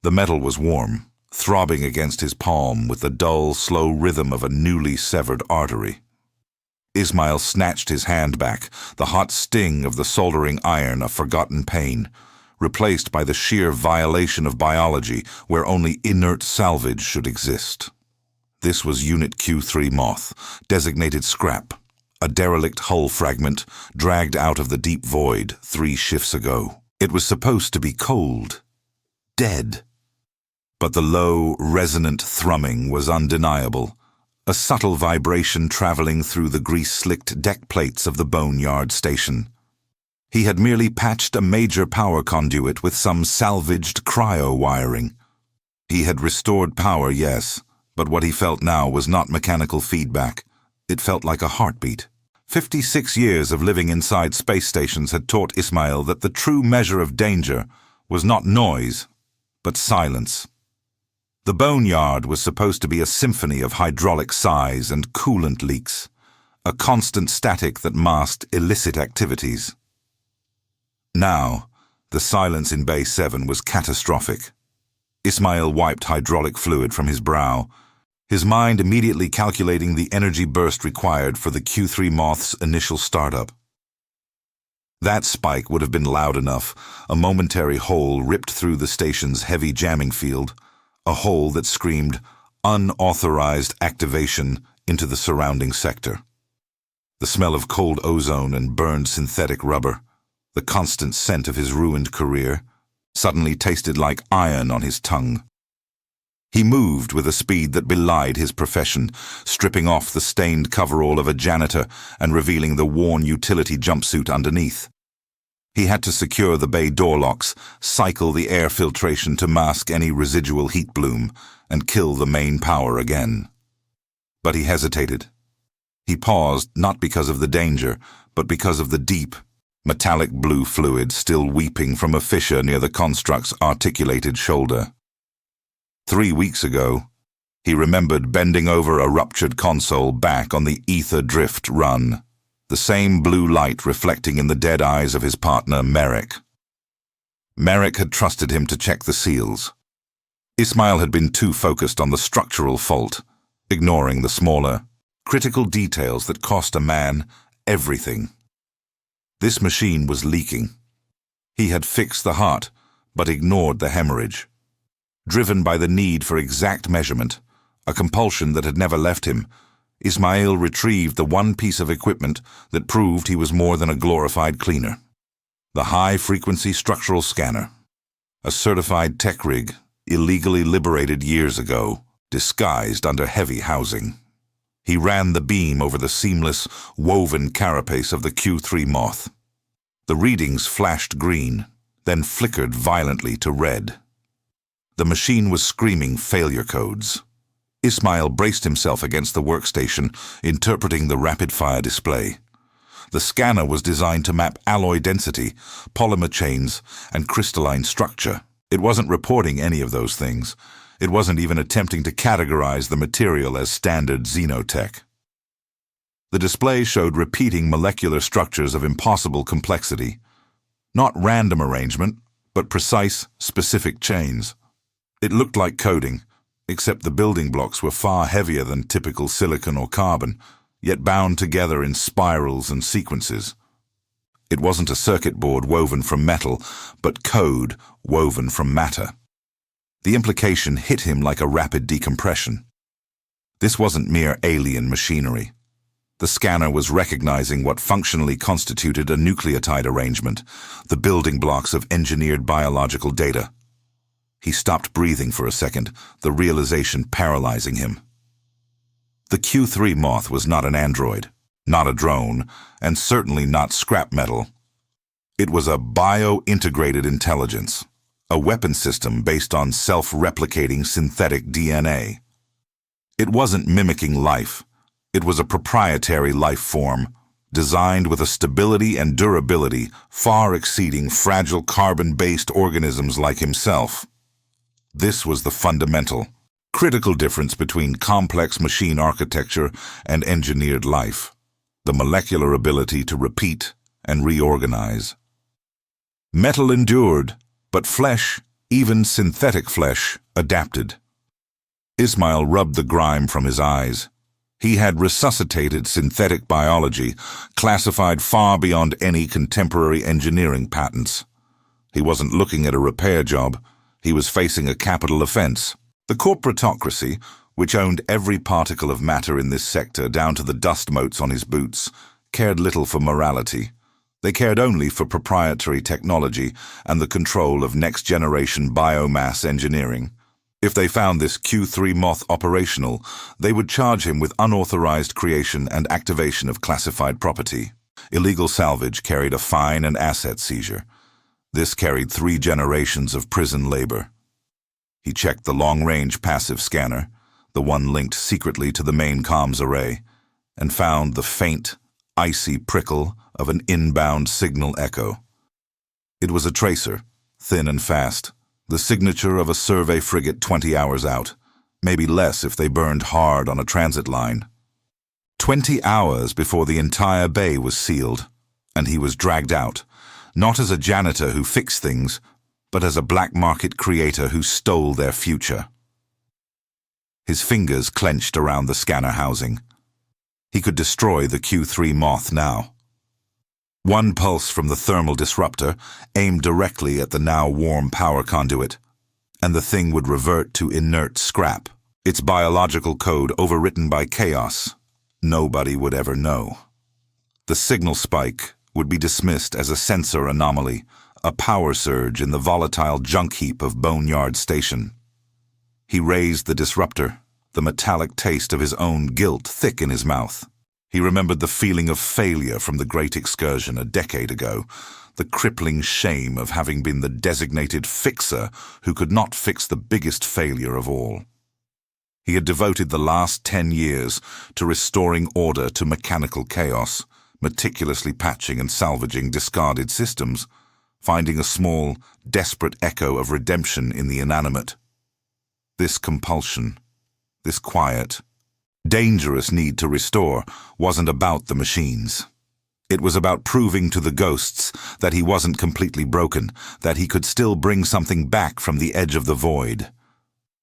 The metal was warm, throbbing against his palm with the dull, slow rhythm of a newly severed artery. Ismail snatched his hand back, the hot sting of the soldering iron a forgotten pain, replaced by the sheer violation of biology where only inert salvage should exist. This was Unit Q3 Moth, designated scrap, a derelict hull fragment dragged out of the deep void 3 shifts ago. It was supposed to be cold, dead. But the low, resonant thrumming was undeniable, a subtle vibration traveling through the grease-slicked deck plates of the boneyard station. He had merely patched a major power conduit with some salvaged cryo-wiring. He had restored power, yes, but what he felt now was not mechanical feedback. It felt like a heartbeat. 56 years of living inside space stations had taught Ismail that the true measure of danger was not noise, but silence. The boneyard was supposed to be a symphony of hydraulic sighs and coolant leaks, a constant static that masked illicit activities. Now, the silence in Bay 7 was catastrophic. Ismail wiped hydraulic fluid from his brow, his mind immediately calculating the energy burst required for the Q3 Moth's initial startup. That spike would have been loud enough, a momentary hole ripped through the station's heavy jamming field, a hole that screamed unauthorized activation into the surrounding sector. The smell of cold ozone and burned synthetic rubber, the constant scent of his ruined career, suddenly tasted like iron on his tongue. He moved with a speed that belied his profession, stripping off the stained coverall of a janitor and revealing the worn utility jumpsuit underneath. He had to secure the bay door locks, cycle the air filtration to mask any residual heat bloom, and kill the main power again. But he hesitated. He paused not because of the danger, but because of the deep, metallic blue fluid still weeping from a fissure near the construct's articulated shoulder. 3 weeks ago, he remembered bending over a ruptured console back on the ether drift run, the same blue light reflecting in the dead eyes of his partner, Merrick. Merrick had trusted him to check the seals. Ismail had been too focused on the structural fault, ignoring the smaller, critical details that cost a man everything. This machine was leaking. He had fixed the heart, but ignored the hemorrhage. Driven by the need for exact measurement, a compulsion that had never left him, Ismail retrieved the one piece of equipment that proved he was more than a glorified cleaner. The high-frequency structural scanner, a certified tech rig illegally liberated years ago, disguised under heavy housing. He ran the beam over the seamless, woven carapace of the Q3 Moth. The readings flashed green, then flickered violently to red. The machine was screaming failure codes. Ismail braced himself against the workstation, interpreting the rapid-fire display. The scanner was designed to map alloy density, polymer chains, and crystalline structure. It wasn't reporting any of those things. It wasn't even attempting to categorize the material as standard xenotech. The display showed repeating molecular structures of impossible complexity. Not random arrangement, but precise, specific chains. It looked like coding, except the building blocks were far heavier than typical silicon or carbon, yet bound together in spirals and sequences. It wasn't a circuit board woven from metal, but code woven from matter. The implication hit him like a rapid decompression. This wasn't mere alien machinery. The scanner was recognizing what functionally constituted a nucleotide arrangement, the building blocks of engineered biological data. He stopped breathing for a second, the realization paralyzing him. The Q3 Moth was not an android, not a drone, and certainly not scrap metal. It was a bio-integrated intelligence, a weapon system based on self-replicating synthetic DNA. It wasn't mimicking life. It was a proprietary life form, designed with a stability and durability far exceeding fragile carbon-based organisms like himself. This was the fundamental, critical difference between complex machine architecture and engineered life, the molecular ability to repeat and reorganize. Metal endured, but flesh Even synthetic flesh adapted. Ismail rubbed the grime from his eyes. He had resuscitated synthetic biology, classified far beyond any contemporary engineering patents. He wasn't looking at a repair job. He was facing a capital offense. The corporatocracy, which owned every particle of matter in this sector down to the dust motes on his boots, cared little for morality. They cared only for proprietary technology and the control of next-generation biomass engineering. If they found this Q3 Moth operational, they would charge him with unauthorized creation and activation of classified property. Illegal salvage carried a fine and asset seizure. This carried 3 generations of prison labor. He checked the long-range passive scanner, the one linked secretly to the main comms array, and found the faint, icy prickle of an inbound signal echo. It was a tracer, thin and fast, the signature of a survey frigate 20 hours out, maybe less if they burned hard on a transit line. 20 hours before the entire bay was sealed, and he was dragged out, not as a janitor who fixed things, but as a black market creator who stole their future. His fingers clenched around the scanner housing. He could destroy the Q3 Moth now. One pulse from the thermal disruptor aimed directly at the now warm power conduit, and the thing would revert to inert scrap, its biological code overwritten by chaos. Nobody would ever know. The signal spike would be dismissed as a sensor anomaly, a power surge in the volatile junk heap of Boneyard Station. He raised the disruptor, the metallic taste of his own guilt thick in his mouth. He remembered the feeling of failure from the Great Excursion a decade ago, the crippling shame of having been the designated fixer who could not fix the biggest failure of all. He had devoted the last 10 years to restoring order to mechanical chaos, meticulously patching and salvaging discarded systems, finding a small, desperate echo of redemption in the inanimate. This compulsion, this quiet, dangerous need to restore wasn't about the machines. It was about proving to the ghosts that he wasn't completely broken, that he could still bring something back from the edge of the void.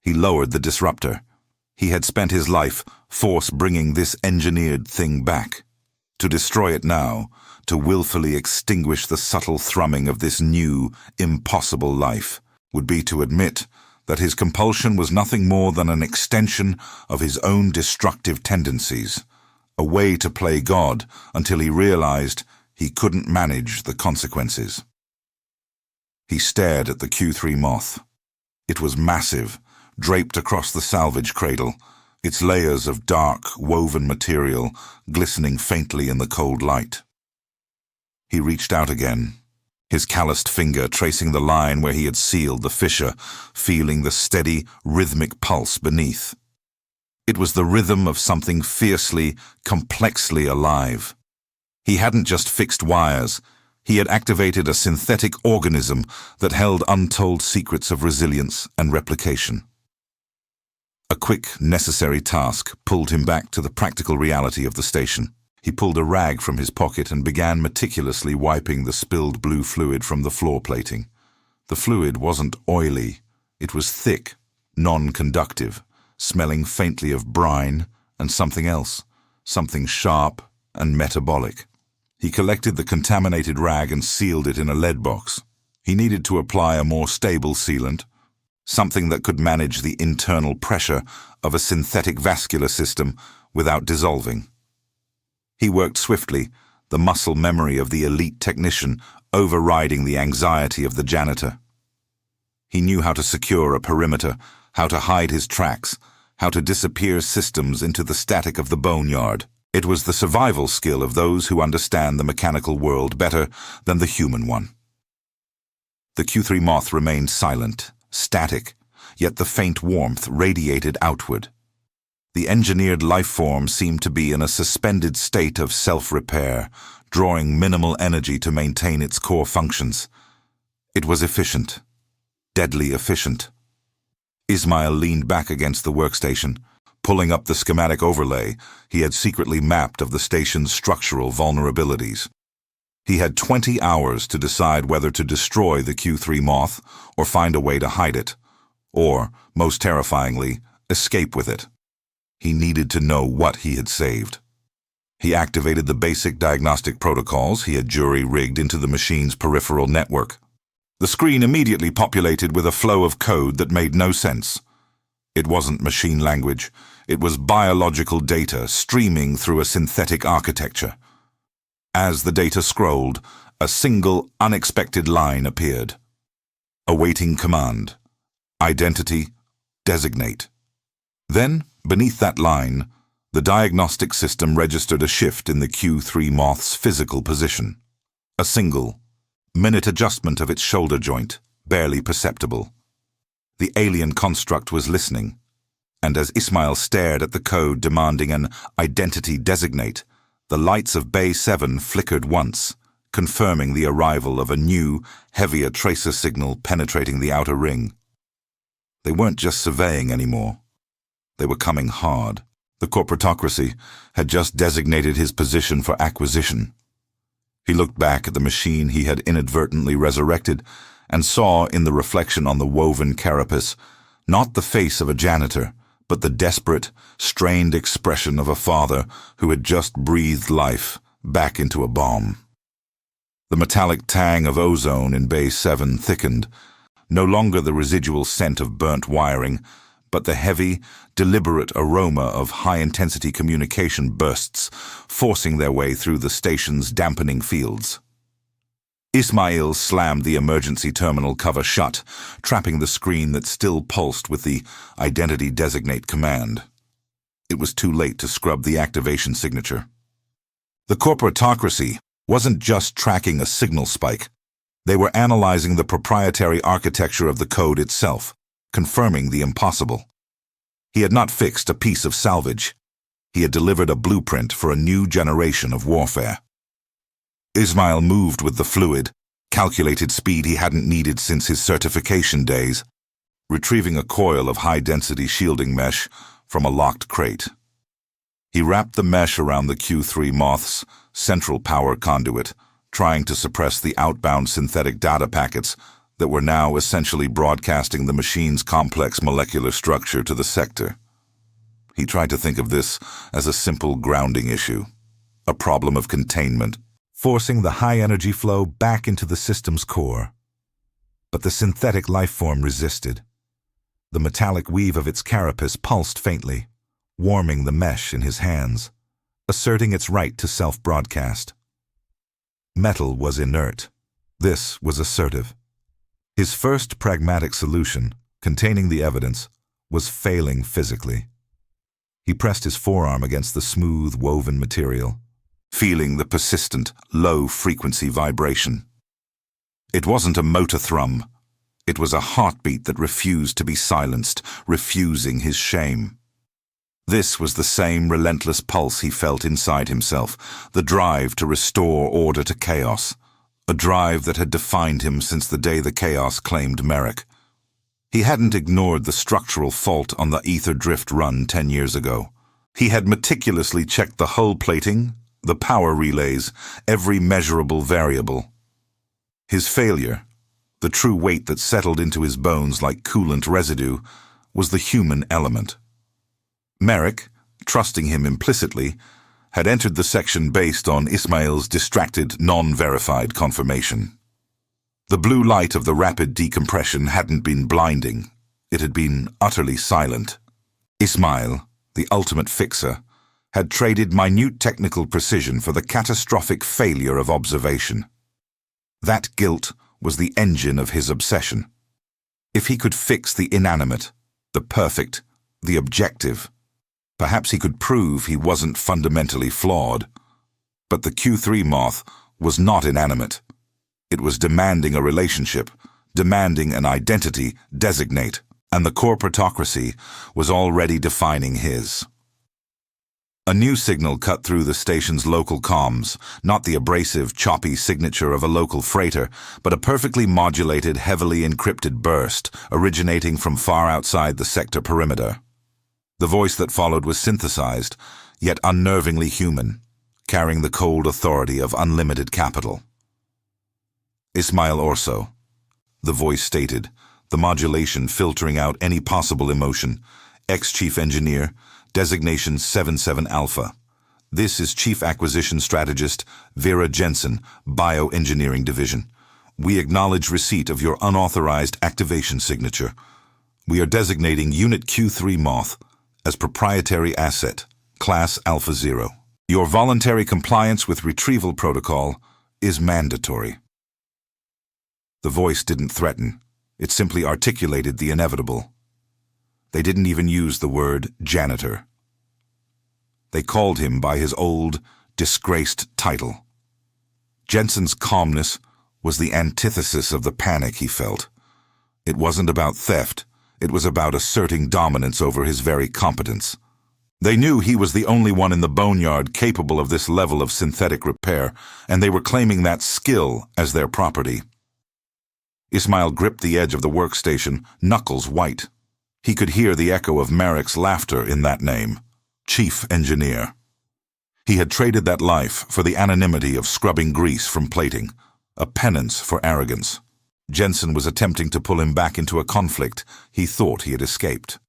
He lowered the disruptor. He had spent his life force bringing this engineered thing back. To destroy it now, to willfully extinguish the subtle thrumming of this new, impossible life, would be to admit that his compulsion was nothing more than an extension of his own destructive tendencies, a way to play God until he realized he couldn't manage the consequences. He stared at the Q3 Moth. It was massive, draped across the salvage cradle, its layers of dark, woven material glistening faintly in the cold light. He reached out again, his calloused finger tracing the line where he had sealed the fissure, feeling the steady, rhythmic pulse beneath. It was the rhythm of something fiercely, complexly alive. He hadn't just fixed wires, he had activated a synthetic organism that held untold secrets of resilience and replication. A quick, necessary task pulled him back to the practical reality of the station. He pulled a rag from his pocket and began meticulously wiping the spilled blue fluid from the floor plating. The fluid wasn't oily. It was thick, non-conductive, smelling faintly of brine and something else, something sharp and metabolic. He collected the contaminated rag and sealed it in a lead box. He needed to apply a more stable sealant, something that could manage the internal pressure of a synthetic vascular system without dissolving. He worked swiftly, the muscle memory of the elite technician overriding the anxiety of the janitor. He knew how to secure a perimeter, how to hide his tracks, how to disappear systems into the static of the boneyard. It was the survival skill of those who understand the mechanical world better than the human one. The Q3 Moth remained silent, static, yet the faint warmth radiated outward. The engineered life form seemed to be in a suspended state of self-repair, drawing minimal energy to maintain its core functions. It was efficient, deadly efficient. Ismail leaned back against the workstation, pulling up the schematic overlay he had secretly mapped of the station's structural vulnerabilities. He had 20 hours to decide whether to destroy the Q3 moth or find a way to hide it, or, most terrifyingly, escape with it. He needed to know what he had saved. He activated the basic diagnostic protocols he had jury-rigged into the machine's peripheral network. The screen immediately populated with a flow of code that made no sense. It wasn't machine language. It was biological data streaming through a synthetic architecture. As the data scrolled, a single, unexpected line appeared. Awaiting command. Identity, designate. Then, beneath that line, the diagnostic system registered a shift in the Q3 moth's physical position. A single, minute adjustment of its shoulder joint, barely perceptible. The alien construct was listening, and as Ismail stared at the code demanding an identity designate, the lights of Bay 7 flickered once, confirming the arrival of a new, heavier tracer signal penetrating the outer ring. They weren't just surveying anymore. They were coming hard. The corporatocracy had just designated his position for acquisition. He looked back at the machine he had inadvertently resurrected and saw in the reflection on the woven carapace not the face of a janitor, but the desperate, strained expression of a father who had just breathed life back into a bomb. The metallic tang of ozone in Bay 7 thickened, no longer the residual scent of burnt wiring, but the heavy, deliberate aroma of high-intensity communication bursts forcing their way through the station's dampening fields. Ismail slammed the emergency terminal cover shut, trapping the screen that still pulsed with the identity designate command. It was too late to scrub the activation signature. The corporatocracy wasn't just tracking a signal spike. They were analyzing the proprietary architecture of the code itself, confirming the impossible. He had not fixed a piece of salvage. He had delivered a blueprint for a new generation of warfare. Ismail moved with the fluid, calculated speed he hadn't needed since his certification days, retrieving a coil of high-density shielding mesh from a locked crate. He wrapped the mesh around the Q3 moth's central power conduit, trying to suppress the outbound synthetic data packets that were now essentially broadcasting the machine's complex molecular structure to the sector. He tried to think of this as a simple grounding issue, a problem of containment, forcing the high-energy flow back into the system's core. But the synthetic lifeform resisted. The metallic weave of its carapace pulsed faintly, warming the mesh in his hands, asserting its right to self-broadcast. Metal was inert. This was assertive. His first pragmatic solution, containing the evidence, was failing physically. He pressed his forearm against the smooth, woven material, feeling the persistent, low-frequency vibration. It wasn't a motor thrum. It was a heartbeat that refused to be silenced, refusing his shame. This was the same relentless pulse he felt inside himself, the drive to restore order to chaos. A drive that had defined him since the day the chaos claimed Merrick. He hadn't ignored the structural fault on the ether drift run 10 years ago. He had meticulously checked the hull plating, the power relays, every measurable variable. His failure, the true weight that settled into his bones like coolant residue, was the human element. Merrick, trusting him implicitly, had entered the section based on Ismail's distracted, non-verified confirmation. The blue light of the rapid decompression hadn't been blinding. It had been utterly silent. Ismail, the ultimate fixer, had traded minute technical precision for the catastrophic failure of observation. That guilt was the engine of his obsession. If he could fix the inanimate, the perfect, the objective, perhaps he could prove he wasn't fundamentally flawed. But the Q3 moth was not inanimate. It was demanding a relationship, demanding an identity designate, and the corporatocracy was already defining his. A new signal cut through the station's local comms, not the abrasive, choppy signature of a local freighter, but a perfectly modulated, heavily encrypted burst originating from far outside the sector perimeter. The voice that followed was synthesized, yet unnervingly human, carrying the cold authority of unlimited capital. Ismail Orso, the voice stated, the modulation filtering out any possible emotion. Ex-Chief Engineer, designation 77 Alpha. This is Chief Acquisition Strategist Vera Jensen, Bioengineering Division. We acknowledge receipt of your unauthorized activation signature. We are designating Unit Q3 Moth as proprietary asset, Class Alpha 0. Your voluntary compliance with retrieval protocol is mandatory. The voice didn't threaten. It simply articulated the inevitable. They didn't even use the word janitor. They called him by his old, disgraced title. Jensen's calmness was the antithesis of the panic he felt. It wasn't about theft. It was about asserting dominance over his very competence. They knew he was the only one in the boneyard capable of this level of synthetic repair, and they were claiming that skill as their property. Ismail gripped the edge of the workstation, knuckles white. He could hear the echo of Merrick's laughter in that name, Chief Engineer. He had traded that life for the anonymity of scrubbing grease from plating, a penance for arrogance. Jensen was attempting to pull him back into a conflict he thought he had escaped.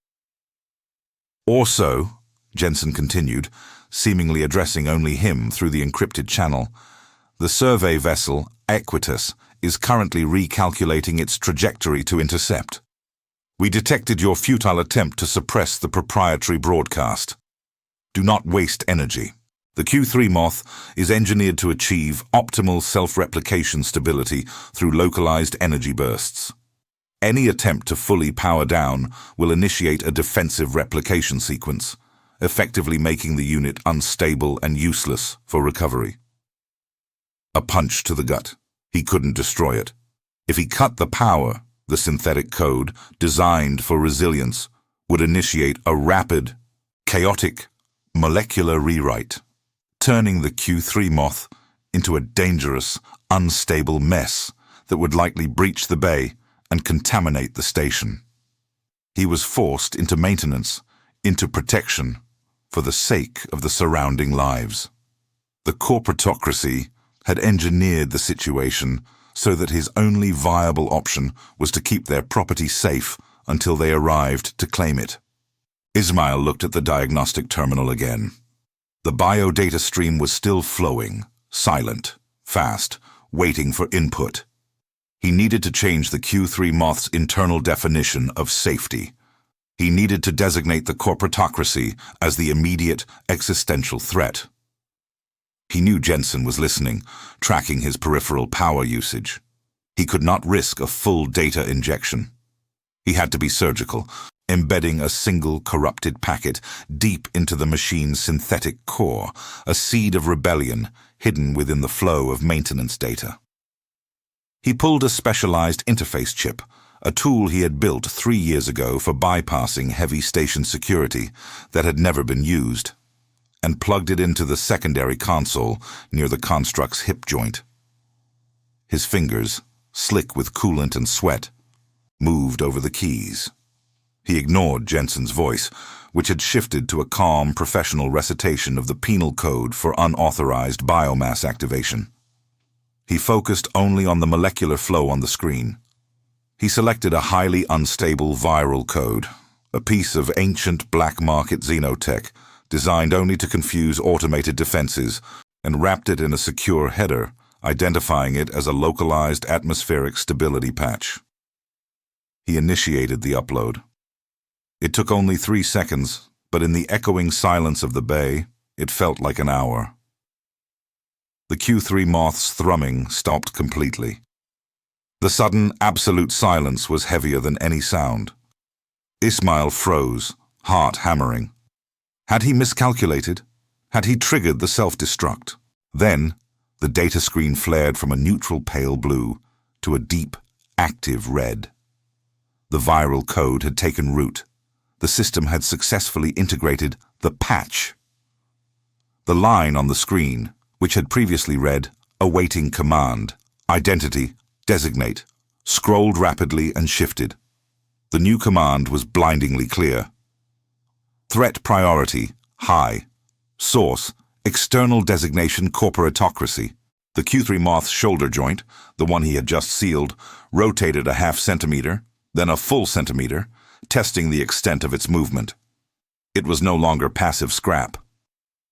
Also, Jensen continued, seemingly addressing only him through the encrypted channel, the survey vessel, Equitas, is currently recalculating its trajectory to intercept. We detected your futile attempt to suppress the proprietary broadcast. Do not waste energy. The Q3 Moth is engineered to achieve optimal self-replication stability through localized energy bursts. Any attempt to fully power down will initiate a defensive replication sequence, effectively making the unit unstable and useless for recovery. A punch to the gut. He couldn't destroy it. If he cut the power, the synthetic code, designed for resilience, would initiate a rapid, chaotic, molecular rewrite, turning the Q3 Moth into a dangerous, unstable mess that would likely breach the bay and contaminate the station. He was forced into maintenance, into protection, for the sake of the surrounding lives. The corporatocracy had engineered the situation so that his only viable option was to keep their property safe until they arrived to claim it. Ismail looked at the diagnostic terminal again. The biodata stream was still flowing, silent, fast, waiting for input. He needed to change the Q3 Moth's internal definition of safety. He needed to designate the corporatocracy as the immediate existential threat. He knew Jensen was listening, tracking his peripheral power usage. He could not risk a full data injection. He had to be surgical, embedding a single corrupted packet deep into the machine's synthetic core, a seed of rebellion hidden within the flow of maintenance data. He pulled a specialized interface chip, a tool he had built 3 years ago for bypassing heavy station security that had never been used, and plugged it into the secondary console near the construct's hip joint. His fingers, slick with coolant and sweat, moved over the keys. He ignored Jensen's voice, which had shifted to a calm, professional recitation of the penal code for unauthorized biomass activation. He focused only on the molecular flow on the screen. He selected a highly unstable viral code, a piece of ancient black market xenotech, designed only to confuse automated defenses, and wrapped it in a secure header, identifying it as a localized atmospheric stability patch. He initiated the upload. It took only 3 seconds, but in the echoing silence of the bay, it felt like an hour. The Q3 Moth's thrumming stopped completely. The sudden, absolute silence was heavier than any sound. Ismail froze, heart hammering. Had he miscalculated? Had he triggered the self-destruct? Then, the data screen flared from a neutral pale blue to a deep, active red. The viral code had taken root. The system had successfully integrated the patch. The line on the screen, which had previously read, awaiting command, identity, designate, scrolled rapidly and shifted. The new command was blindingly clear. Threat priority, high. Source, external designation corporatocracy. The Q3 Moth's shoulder joint, the one he had just sealed, rotated a half centimeter, then a full centimeter, testing the extent of its movement. It was no longer passive scrap.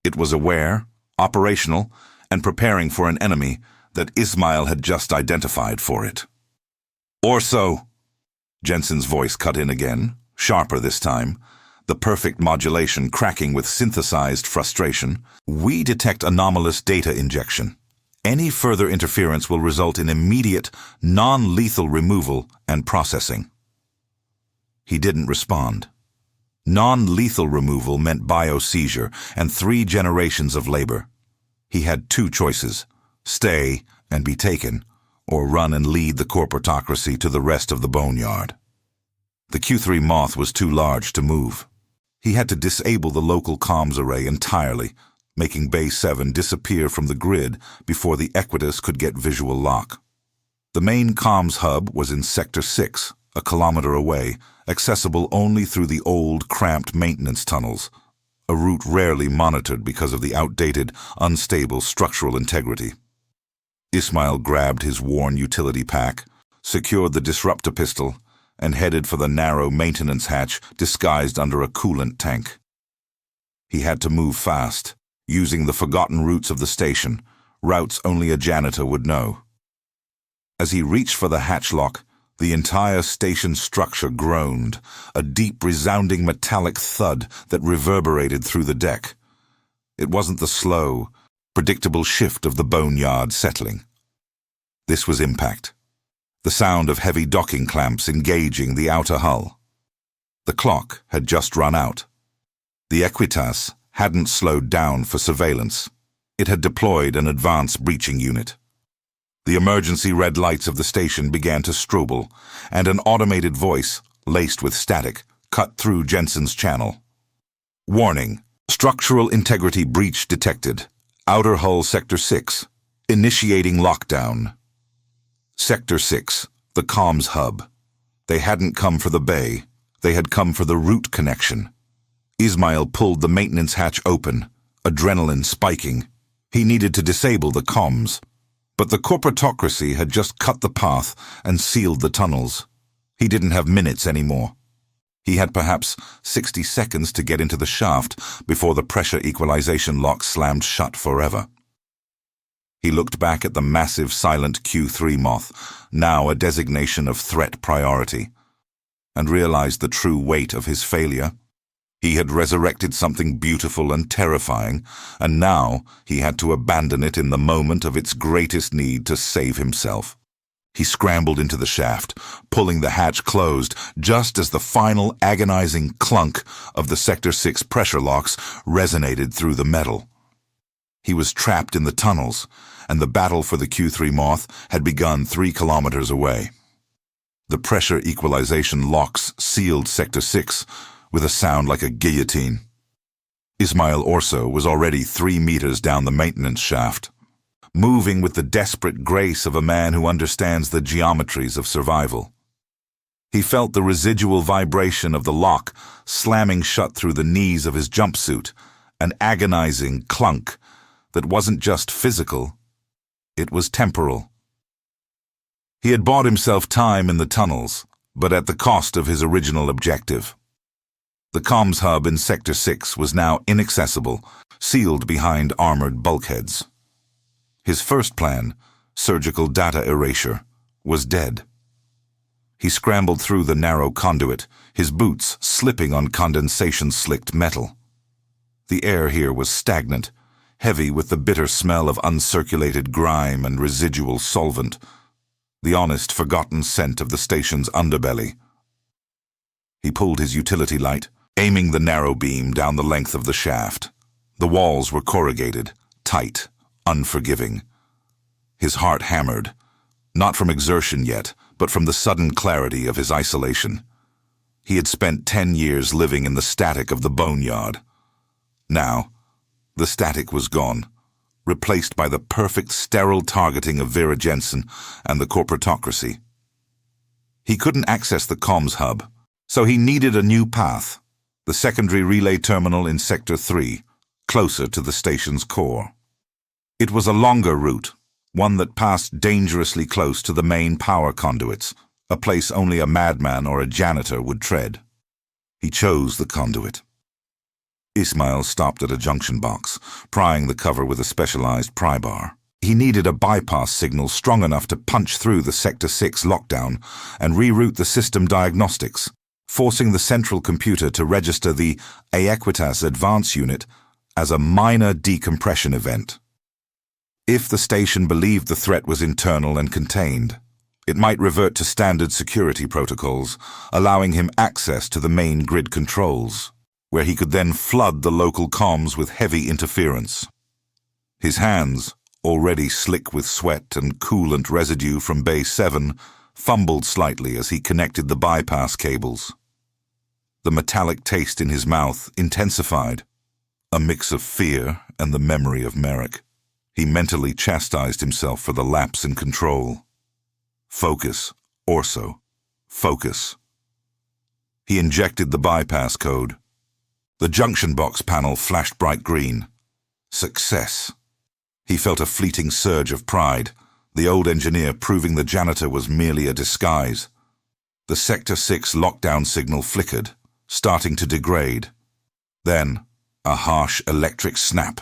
It was aware, operational, and preparing for an enemy that Ismail had just identified for it. "Orso!" Jensen's voice cut in again, sharper this time, the perfect modulation cracking with synthesized frustration. "We detect anomalous data injection. Any further interference will result in immediate, non-lethal removal and processing." He didn't respond. Non-lethal removal meant bioseizure and 3 generations of labor. He had 2 choices: stay and be taken, or run and lead the corporatocracy to the rest of the boneyard. The Q3 Moth was too large to move. He had to disable the local comms array entirely, making Bay 7 disappear from the grid before the Equitas could get visual lock. The main comms hub was in Sector 6, a kilometer away, accessible only through the old, cramped maintenance tunnels, a route rarely monitored because of the outdated, unstable structural integrity. Ismail grabbed his worn utility pack, secured the disruptor pistol, and headed for the narrow maintenance hatch disguised under a coolant tank. He had to move fast, using the forgotten routes of the station, routes only a janitor would know. As he reached for the hatch lock, the entire station structure groaned, a deep, resounding metallic thud that reverberated through the deck. It wasn't the slow, predictable shift of the boneyard settling. This was impact. The sound of heavy docking clamps engaging the outer hull. The clock had just run out. The Equitas hadn't slowed down for surveillance. It had deployed an advanced breaching unit. The emergency red lights of the station began to strobel, and an automated voice, laced with static, cut through Jensen's channel. "Warning. Structural integrity breach detected. Outer hull Sector 6. Initiating lockdown." Sector 6, the comms hub. They hadn't come for the bay. They had come for the route connection. Ismail pulled the maintenance hatch open, adrenaline spiking. He needed to disable the comms. But the corporatocracy had just cut the path and sealed the tunnels. He didn't have minutes anymore. He had perhaps 60 seconds to get into the shaft before the pressure equalization lock slammed shut forever. He looked back at the massive, silent Q3 Moth, now a designation of threat priority, and realized the true weight of his failure. He had resurrected something beautiful and terrifying, and now he had to abandon it in the moment of its greatest need to save himself. He scrambled into the shaft, pulling the hatch closed just as the final agonizing clunk of the Sector 6 pressure locks resonated through the metal. He was trapped in the tunnels, and the battle for the Q3 Moth had begun 3 kilometers away. The pressure equalization locks sealed Sector 6 with a sound like a guillotine. Ismail Orso was already 3 meters down the maintenance shaft, moving with the desperate grace of a man who understands the geometries of survival. He felt the residual vibration of the lock slamming shut through the knees of his jumpsuit, an agonizing clunk that wasn't just physical, it was temporal. He had bought himself time in the tunnels, but at the cost of his original objective. The comms hub in Sector 6 was now inaccessible, sealed behind armored bulkheads. His first plan, surgical data erasure, was dead. He scrambled through the narrow conduit, his boots slipping on condensation-slicked metal. The air here was stagnant, heavy with the bitter smell of uncirculated grime and residual solvent, the honest, forgotten scent of the station's underbelly. He pulled his utility light, aiming the narrow beam down the length of the shaft. The walls were corrugated, tight, unforgiving. His heart hammered, not from exertion yet, but from the sudden clarity of his isolation. He had spent 10 years living in the static of the boneyard. Now, the static was gone, replaced by the perfect sterile targeting of Vera Jensen and the corporatocracy. He couldn't access the comms hub, so he needed a new path, the secondary relay terminal in Sector 3, closer to the station's core. It was a longer route, one that passed dangerously close to the main power conduits, a place only a madman or a janitor would tread. He chose the conduit. Ismail stopped at a junction box, prying the cover with a specialized pry bar. He needed a bypass signal strong enough to punch through the Sector 6 lockdown and reroute the system diagnostics, forcing the central computer to register the Equitas Advance Unit as a minor decompression event. If the station believed the threat was internal and contained, it might revert to standard security protocols, allowing him access to the main grid controls, where he could then flood the local comms with heavy interference. His hands, already slick with sweat and coolant residue from Bay 7, fumbled slightly as he connected the bypass cables. The metallic taste in his mouth intensified, a mix of fear and the memory of Merrick. He mentally chastised himself for the lapse in control. Focus, Orso. Focus. He injected the bypass code. The junction box panel flashed bright green. Success. He felt a fleeting surge of pride, the old engineer proving the janitor was merely a disguise. The Sector 6 lockdown signal flickered, starting to degrade. Then, a harsh electric snap.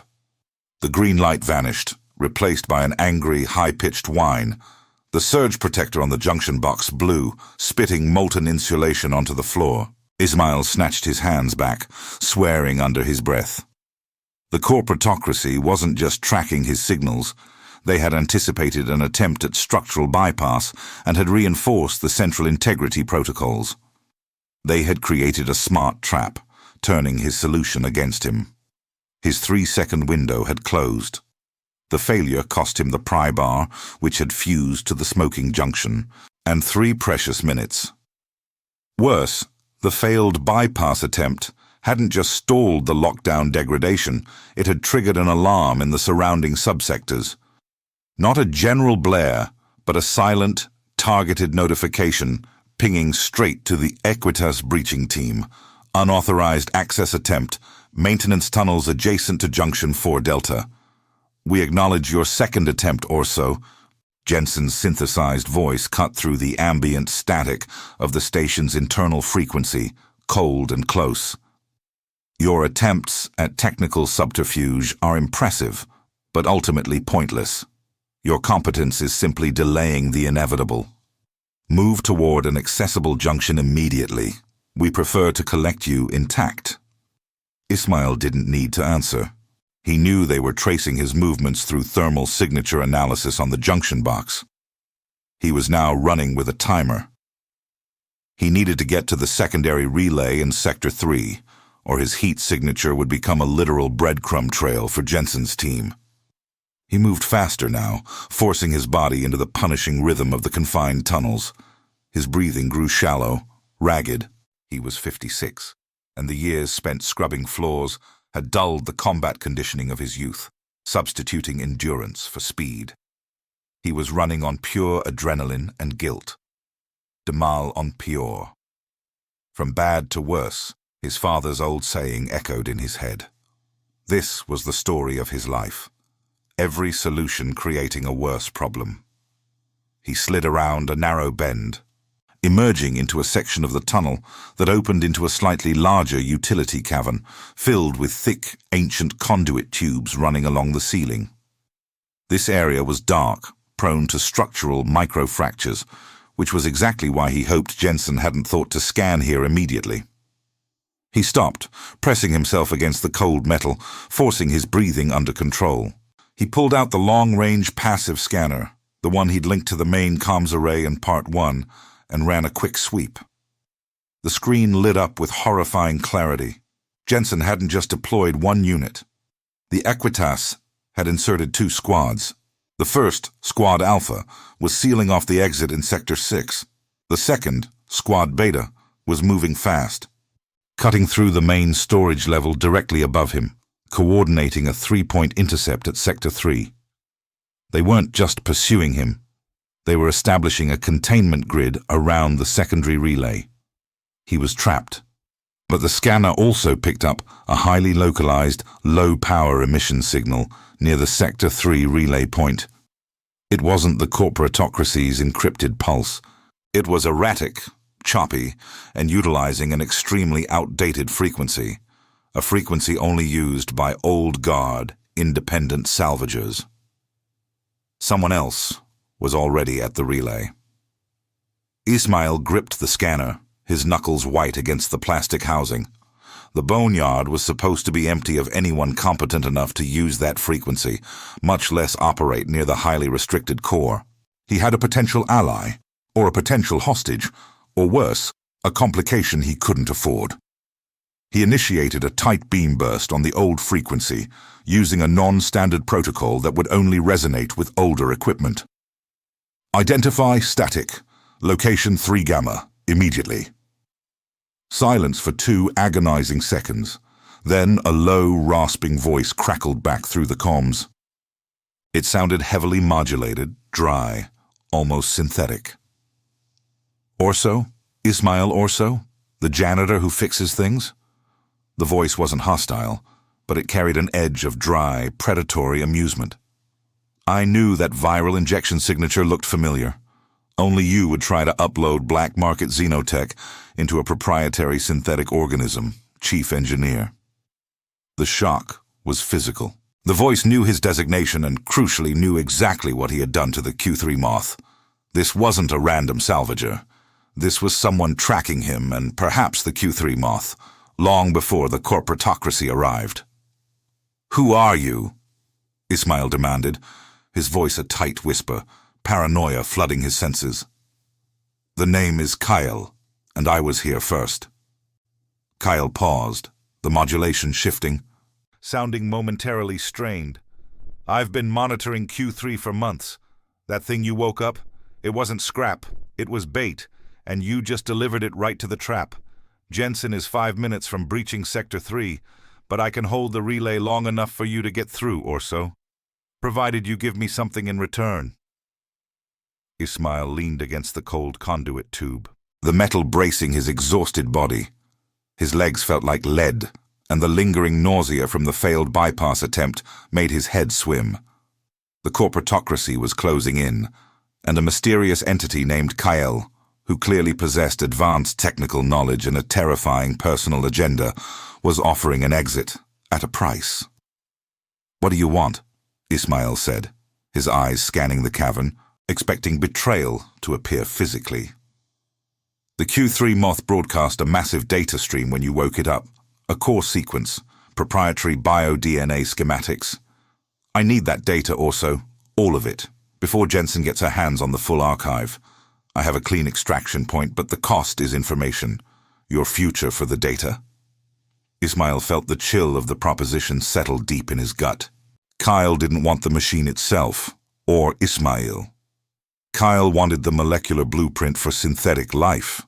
The green light vanished, replaced by an angry, high-pitched whine. The surge protector on the junction box blew, spitting molten insulation onto the floor. Ismail snatched his hands back, swearing under his breath. The corporatocracy wasn't just tracking his signals. They had anticipated an attempt at structural bypass and had reinforced the central integrity protocols. They had created a smart trap, turning his solution against him. His 3-second window had closed. The failure cost him the pry bar, which had fused to the smoking junction, and 3 precious minutes. Worse, the failed bypass attempt hadn't just stalled the lockdown degradation, it had triggered an alarm in the surrounding subsectors. Not a general blare, but a silent, targeted notification pinging straight to the Equitas breaching team. Unauthorized access attempt, maintenance tunnels adjacent to Junction 4 Delta. We acknowledge your second attempt, Orso. Jensen's synthesized voice cut through the ambient static of the station's internal frequency, cold and close. Your attempts at technical subterfuge are impressive, but ultimately pointless. Your competence is simply delaying the inevitable. Move toward an accessible junction immediately. We prefer to collect you intact. Ismail didn't need to answer. He knew they were tracing his movements through thermal signature analysis on the junction box. He was now running with a timer. He needed to get to the secondary relay in Sector 3, or his heat signature would become a literal breadcrumb trail for Jensen's team. He moved faster now, forcing his body into the punishing rhythm of the confined tunnels. His breathing grew shallow, ragged. He was 56, and the years spent scrubbing floors had dulled the combat conditioning of his youth, substituting endurance for speed. He was running on pure adrenaline and guilt. De mal en pire. From bad to worse, his father's old saying echoed in his head. This was the story of his life. Every solution creating a worse problem. He slid around a narrow bend, emerging into a section of the tunnel that opened into a slightly larger utility cavern filled with thick, ancient conduit tubes running along the ceiling. This area was dark, prone to structural microfractures, which was exactly why he hoped Jensen hadn't thought to scan here immediately. He stopped, pressing himself against the cold metal, forcing his breathing under control. He pulled out the long-range passive scanner, the one he'd linked to the main comms array in Part 1, and ran a quick sweep. The screen lit up with horrifying clarity. Jensen hadn't just deployed one unit. The Equitas had inserted 2 squads. The first, Squad Alpha, was sealing off the exit in Sector 6. The second, Squad Beta, was moving fast, cutting through the main storage level directly above him, coordinating a 3-point intercept at Sector 3. They weren't just pursuing him. They were establishing a containment grid around the secondary relay. He was trapped. But the scanner also picked up a highly localized, low-power emission signal near the Sector 3 relay point. It wasn't the corporatocracy's encrypted pulse. It was erratic, choppy, and utilizing an extremely outdated frequency, a frequency only used by old guard, independent salvagers. Someone else was already at the relay. Ismail gripped the scanner, his knuckles white against the plastic housing. The boneyard was supposed to be empty of anyone competent enough to use that frequency, much less operate near the highly restricted core. He had a potential ally, or a potential hostage, or worse, a complication he couldn't afford. He initiated a tight beam burst on the old frequency, using a non-standard protocol that would only resonate with older equipment. Identify static. Location 3 Gamma, immediately. Silence for 2 agonizing seconds. Then a low, rasping voice crackled back through the comms. It sounded heavily modulated, dry, almost synthetic. Orso? Ismail Orso? The janitor who fixes things? The voice wasn't hostile, but it carried an edge of dry, predatory amusement. I knew that viral injection signature looked familiar. Only you would try to upload black market xenotech into a proprietary synthetic organism, chief engineer. The shock was physical. The voice knew his designation and crucially knew exactly what he had done to the Q3 moth. This wasn't a random salvager. This was someone tracking him and perhaps the Q3 moth, long before the corporatocracy arrived. "Who are you?" Ismail demanded, his voice a tight whisper, paranoia flooding his senses. "The name is Kyle, and I was here first." Kyle paused, the modulation shifting, sounding momentarily strained. "I've been monitoring Q3 for months. That thing you woke up, it wasn't scrap, it was bait, and you just delivered it right to the trap. Jensen is 5 minutes from breaching Sector 3, but I can hold the relay long enough for you to get through, or so, provided you give me something in return." Ismail leaned against the cold conduit tube, the metal bracing his exhausted body. His legs felt like lead, and the lingering nausea from the failed bypass attempt made his head swim. The corporatocracy was closing in, and a mysterious entity named Kyle, who clearly possessed advanced technical knowledge and a terrifying personal agenda, was offering an exit at a price. "What do you want?" Ismail said, his eyes scanning the cavern, expecting betrayal to appear physically. The Q3 moth broadcast a massive data stream when you woke it up, a core sequence, proprietary bio-DNA schematics. I need that data also, all of it, before Jensen gets her hands on the full archive. I have a clean extraction point, but the cost is information. Your future for the data. Ismail felt the chill of the proposition settle deep in his gut. Kyle didn't want the machine itself, or Ismail. Kyle wanted the molecular blueprint for synthetic life.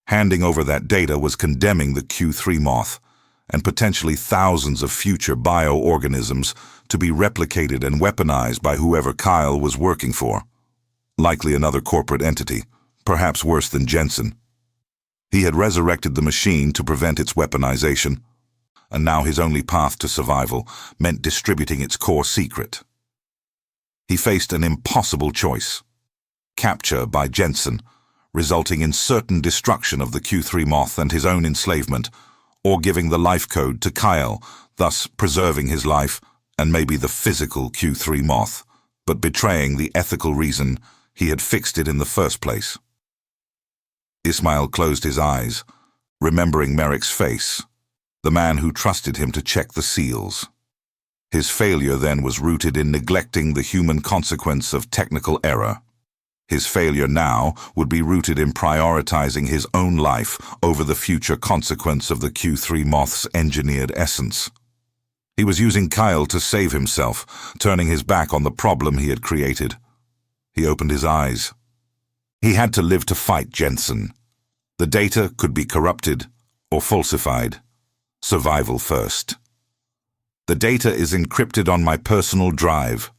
Handing over that data was condemning the Q3 moth, and potentially thousands of future bioorganisms to be replicated and weaponized by whoever Kyle was working for. Likely another corporate entity, perhaps worse than Jensen. He had resurrected the machine to prevent its weaponization, and now his only path to survival meant distributing its core secret. He faced an impossible choice: capture by Jensen, resulting in certain destruction of the Q3 moth and his own enslavement, or giving the life code to Kyle, thus preserving his life and maybe the physical Q3 moth, but betraying the ethical reason he had fixed it in the first place. Ismail closed his eyes, remembering Merrick's face, the man who trusted him to check the seals. His failure then was rooted in neglecting the human consequence of technical error. His failure now would be rooted in prioritizing his own life over the future consequence of the Q3 moth's engineered essence. He was using Kyle to save himself, turning his back on the problem he had created. He opened his eyes. He had to live to fight Jensen. The data could be corrupted or falsified. Survival first. "The data is encrypted on my personal drive."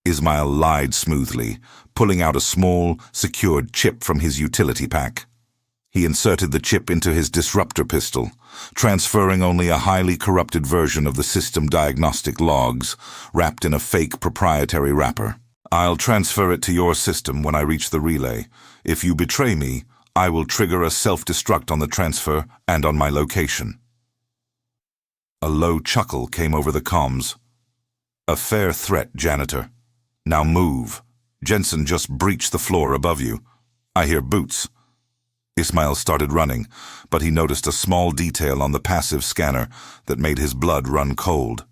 Ismail lied smoothly, pulling out a small, secured chip from his utility pack. He inserted the chip into his disruptor pistol, transferring only a highly corrupted version of the system diagnostic logs, wrapped in a fake proprietary wrapper. I'll transfer it to your system when I reach the relay. If you betray me, I will trigger a self-destruct on the transfer and on my location. A low chuckle came over the comms. A fair threat, Janitor. Now move. Jensen just breached the floor above you. I hear boots. Ismail started running, but he noticed a small detail on the passive scanner that made his blood run cold.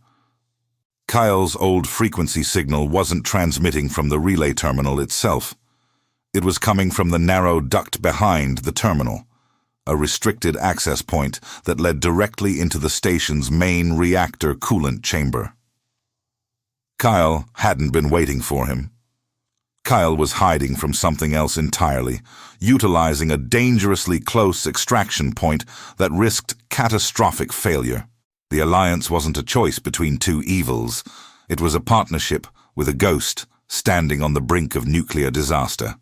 Kyle's old frequency signal wasn't transmitting from the relay terminal itself. It was coming from the narrow duct behind the terminal, a restricted access point that led directly into the station's main reactor coolant chamber. Kyle hadn't been waiting for him. Kyle was hiding from something else entirely, utilizing a dangerously close extraction point that risked catastrophic failure. The alliance wasn't a choice between two evils. It was a partnership with a ghost standing on the brink of nuclear disaster.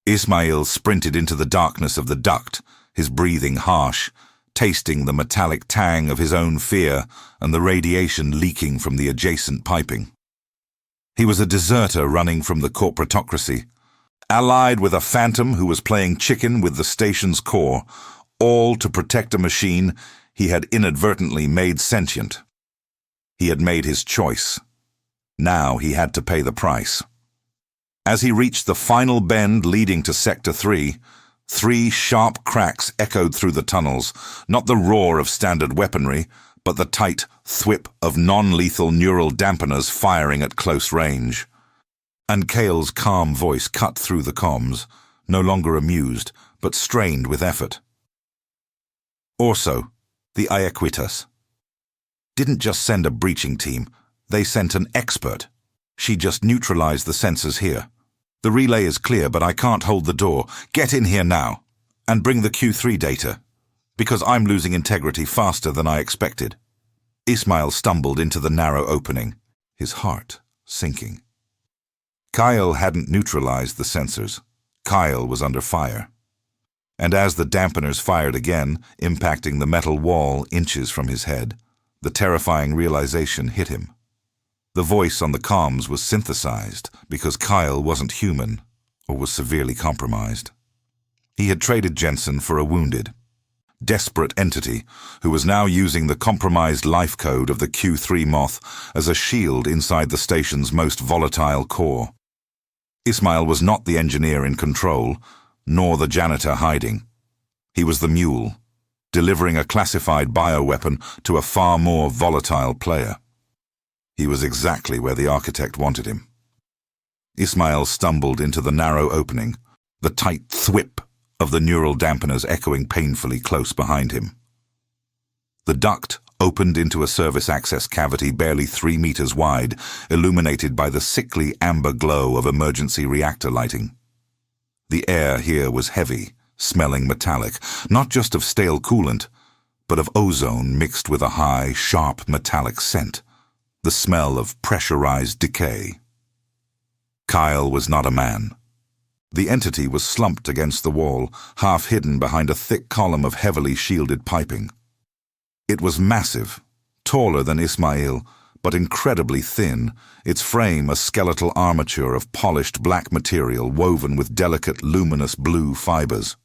Ismail sprinted into the darkness of the duct, his breathing harsh, tasting the metallic tang of his own fear and the radiation leaking from the adjacent piping. He was a deserter running from the corporatocracy, allied with a phantom who was playing chicken with the station's core, all to protect a machine he had inadvertently made sentient. He had made his choice. Now he had to pay the price. As he reached the final bend leading to Sector 3, 3 sharp cracks echoed through the tunnels, not the roar of standard weaponry, but the tight thwip of non-lethal neural dampeners firing at close range. And Cale's calm voice cut through the comms, no longer amused, but strained with effort. Orso, the Ayacuitas, didn't just send a breaching team, they sent an expert. She just neutralized the sensors here. The relay is clear, but I can't hold the door. Get in here now, and bring the Q3 data, because I'm losing integrity faster than I expected. Ismail stumbled into the narrow opening, his heart sinking. Kyle hadn't neutralized the sensors. Kyle was under fire. And as the dampeners fired again, impacting the metal wall inches from his head, the terrifying realization hit him. The voice on the comms was synthesized because Kyle wasn't human or was severely compromised. He had traded Jensen for a wounded, desperate entity who was now using the compromised life code of the Q3 Moth as a shield inside the station's most volatile core. Ismail was not the engineer in control, nor the janitor hiding. He was the mule, delivering a classified bioweapon to a far more volatile player. He was exactly where the architect wanted him. Ismail stumbled into the narrow opening, the tight thwip of the neural dampeners echoing painfully close behind him. The duct opened into a service access cavity barely 3 meters wide, illuminated by the sickly amber glow of emergency reactor lighting. The air here was heavy, smelling metallic, not just of stale coolant, but of ozone mixed with a high, sharp metallic scent, the smell of pressurized decay. Kyle was not a man. The entity was slumped against the wall, half hidden behind a thick column of heavily shielded piping. It was massive, taller than Ismail, but incredibly thin, its frame a skeletal armature of polished black material woven with delicate, luminous blue fibers.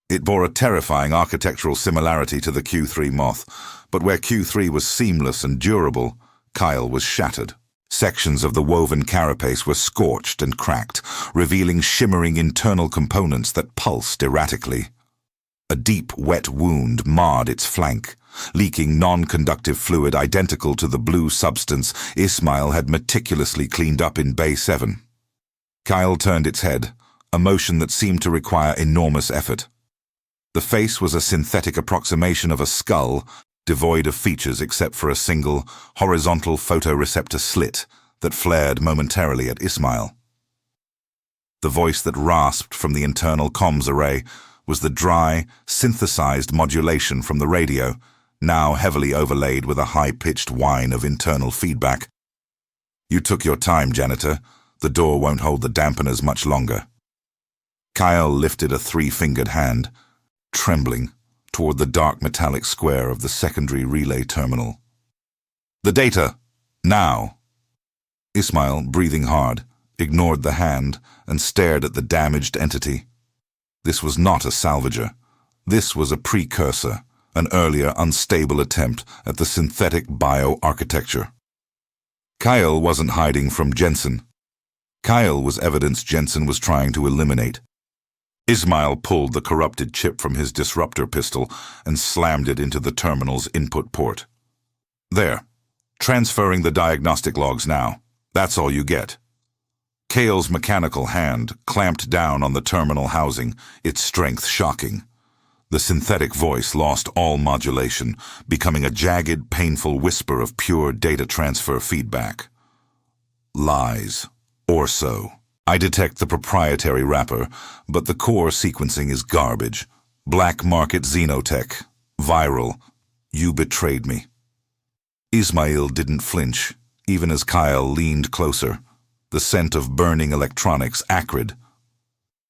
It bore a terrifying architectural similarity to the Q3 Moth, but where Q3 was seamless and durable, Kyle was shattered. Sections of the woven carapace were scorched and cracked, revealing shimmering internal components that pulsed erratically. A deep, wet wound marred its flank, leaking non-conductive fluid identical to the blue substance Ismail had meticulously cleaned up in Bay 7. Kyle turned its head, a motion that seemed to require enormous effort. The face was a synthetic approximation of a skull, devoid of features except for a single, horizontal photoreceptor slit that flared momentarily at Ismail. The voice that rasped from the internal comms array was the dry, synthesized modulation from the radio, now heavily overlaid with a high-pitched whine of internal feedback. "You took your time, Janitor. The door won't hold the dampeners much longer." Kyle lifted a 3-fingered hand, trembling, toward the dark metallic square of the secondary relay terminal. "The data! Now!" Ismail, breathing hard, ignored the hand, and stared at the damaged entity. This was not a salvager. This was a precursor, an earlier unstable attempt at the synthetic bioarchitecture. Kyle wasn't hiding from Jensen. Kyle was evidence Jensen was trying to eliminate. Ismail pulled the corrupted chip from his disruptor pistol and slammed it into the terminal's input port. There. Transferring the diagnostic logs now. That's all you get. Kale's mechanical hand clamped down on the terminal housing, its strength shocking. The synthetic voice lost all modulation, becoming a jagged, painful whisper of pure data transfer feedback. Lies. Or so. I detect the proprietary wrapper, but the core sequencing is garbage. Black market xenotech. Viral. You betrayed me. Ismail didn't flinch, even as Kyle leaned closer, the scent of burning electronics acrid.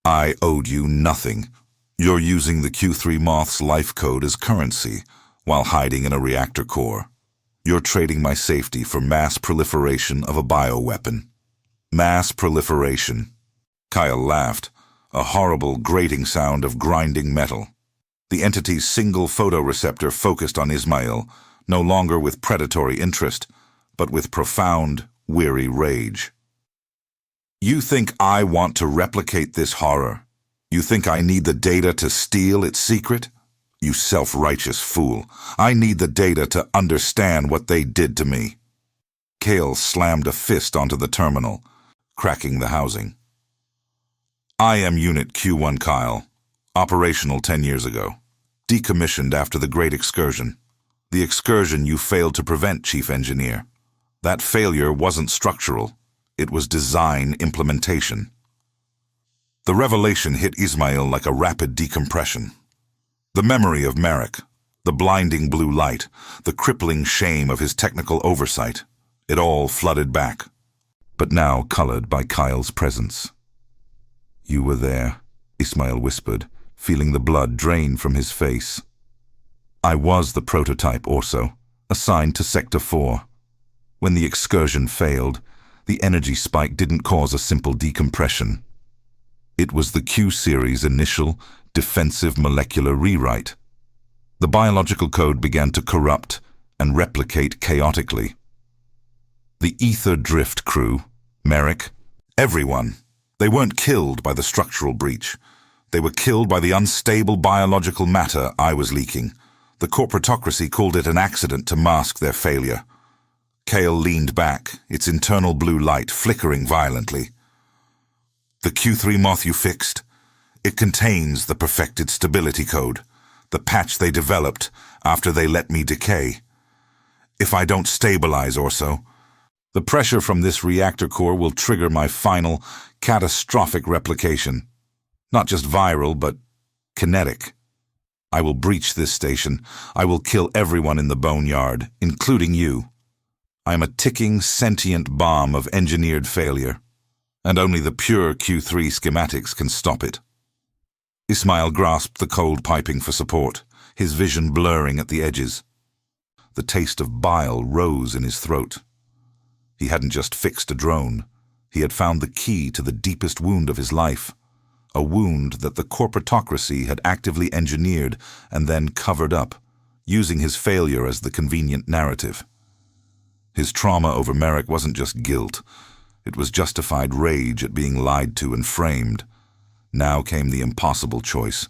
I owed you nothing. You're using the Q3 Moth's life code as currency, while hiding in a reactor core. You're trading my safety for mass proliferation of a bioweapon. Mass proliferation. Kyle laughed, a horrible, grating sound of grinding metal. The entity's single photoreceptor focused on Ismail, no longer with predatory interest, but with profound, weary rage. You think I want to replicate this horror? You think I need the data to steal its secret? You self-righteous fool. I need the data to understand what they did to me. Kale slammed a fist onto the terminal, cracking the housing. I am Unit Q1 Kyle, operational 10 years ago, decommissioned after the Great Excursion. The excursion you failed to prevent, Chief Engineer. That failure wasn't structural. It was design implementation. The revelation hit Ismail like a rapid decompression. The memory of Merrick, the blinding blue light, the crippling shame of his technical oversight, it all flooded back, but now colored by Kyle's presence. You were there, Ismail whispered, feeling the blood drain from his face. I was the prototype Orso, assigned to Sector 4. When the excursion failed, the energy spike didn't cause a simple decompression. It was the Q-series initial defensive molecular rewrite. The biological code began to corrupt and replicate chaotically. The ether drift crew, Merrick, everyone, they weren't killed by the structural breach. They were killed by the unstable biological matter I was leaking. The corporatocracy called it an accident to mask their failure. Kale leaned back, its internal blue light flickering violently. The Q3 Moth you fixed? It contains the perfected stability code, the patch they developed after they let me decay. If I don't stabilize Orso, the pressure from this reactor core will trigger my final, catastrophic replication. Not just viral, but kinetic. I will breach this station. I will kill everyone in the boneyard, including you. I am a ticking, sentient bomb of engineered failure, and only the pure Q3 schematics can stop it. Ismail grasped the cold piping for support, his vision blurring at the edges. The taste of bile rose in his throat. He hadn't just fixed a drone. He had found the key to the deepest wound of his life. A wound that the corporatocracy had actively engineered and then covered up, using his failure as the convenient narrative. His trauma over Merrick wasn't just guilt. It was justified rage at being lied to and framed. Now came the impossible choice.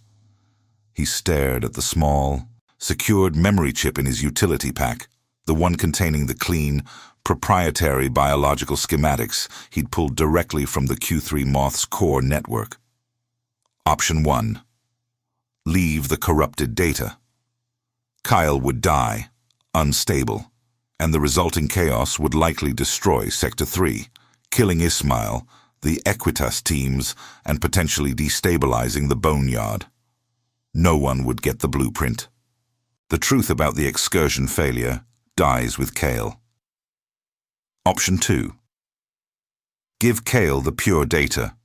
He stared at the small, secured memory chip in his utility pack, the one containing the clean, proprietary biological schematics he'd pulled directly from the Q3 Moth's core network. Option 1. Leave the corrupted data. Kyle would die, unstable, and the resulting chaos would likely destroy Sector 3, killing Ismail, the Equitas teams, and potentially destabilizing the boneyard. No one would get the blueprint. The truth about the excursion failure dies with Kale. Option 2. Give Kale the pure data.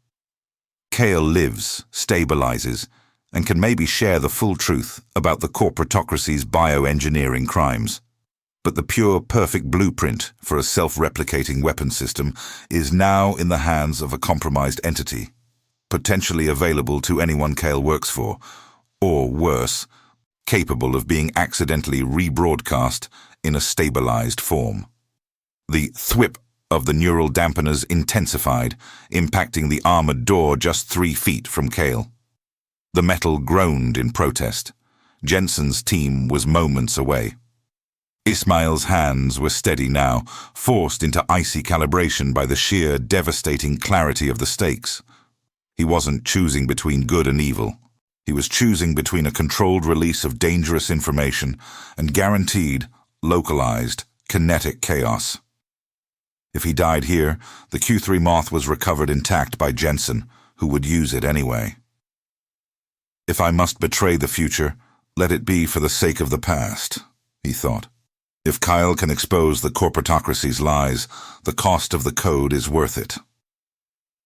Kale lives, stabilizes, and can maybe share the full truth about the corporatocracy's bioengineering crimes. But the pure, perfect blueprint for a self-replicating weapon system is now in the hands of a compromised entity, potentially available to anyone Kale works for, or worse, capable of being accidentally rebroadcast in a stabilized form. The thwip of the neural dampeners intensified, impacting the armored door just 3 feet from Kale. The metal groaned in protest. Jensen's team was moments away. Ismail's hands were steady now, forced into icy calibration by the sheer, devastating clarity of the stakes. He wasn't choosing between good and evil. He was choosing between a controlled release of dangerous information and guaranteed, localized, kinetic chaos. If he died here, the Q3 Moth was recovered intact by Jensen, who would use it anyway. If I must betray the future, let it be for the sake of the past, he thought. If Kyle can expose the corporatocracy's lies, the cost of the code is worth it.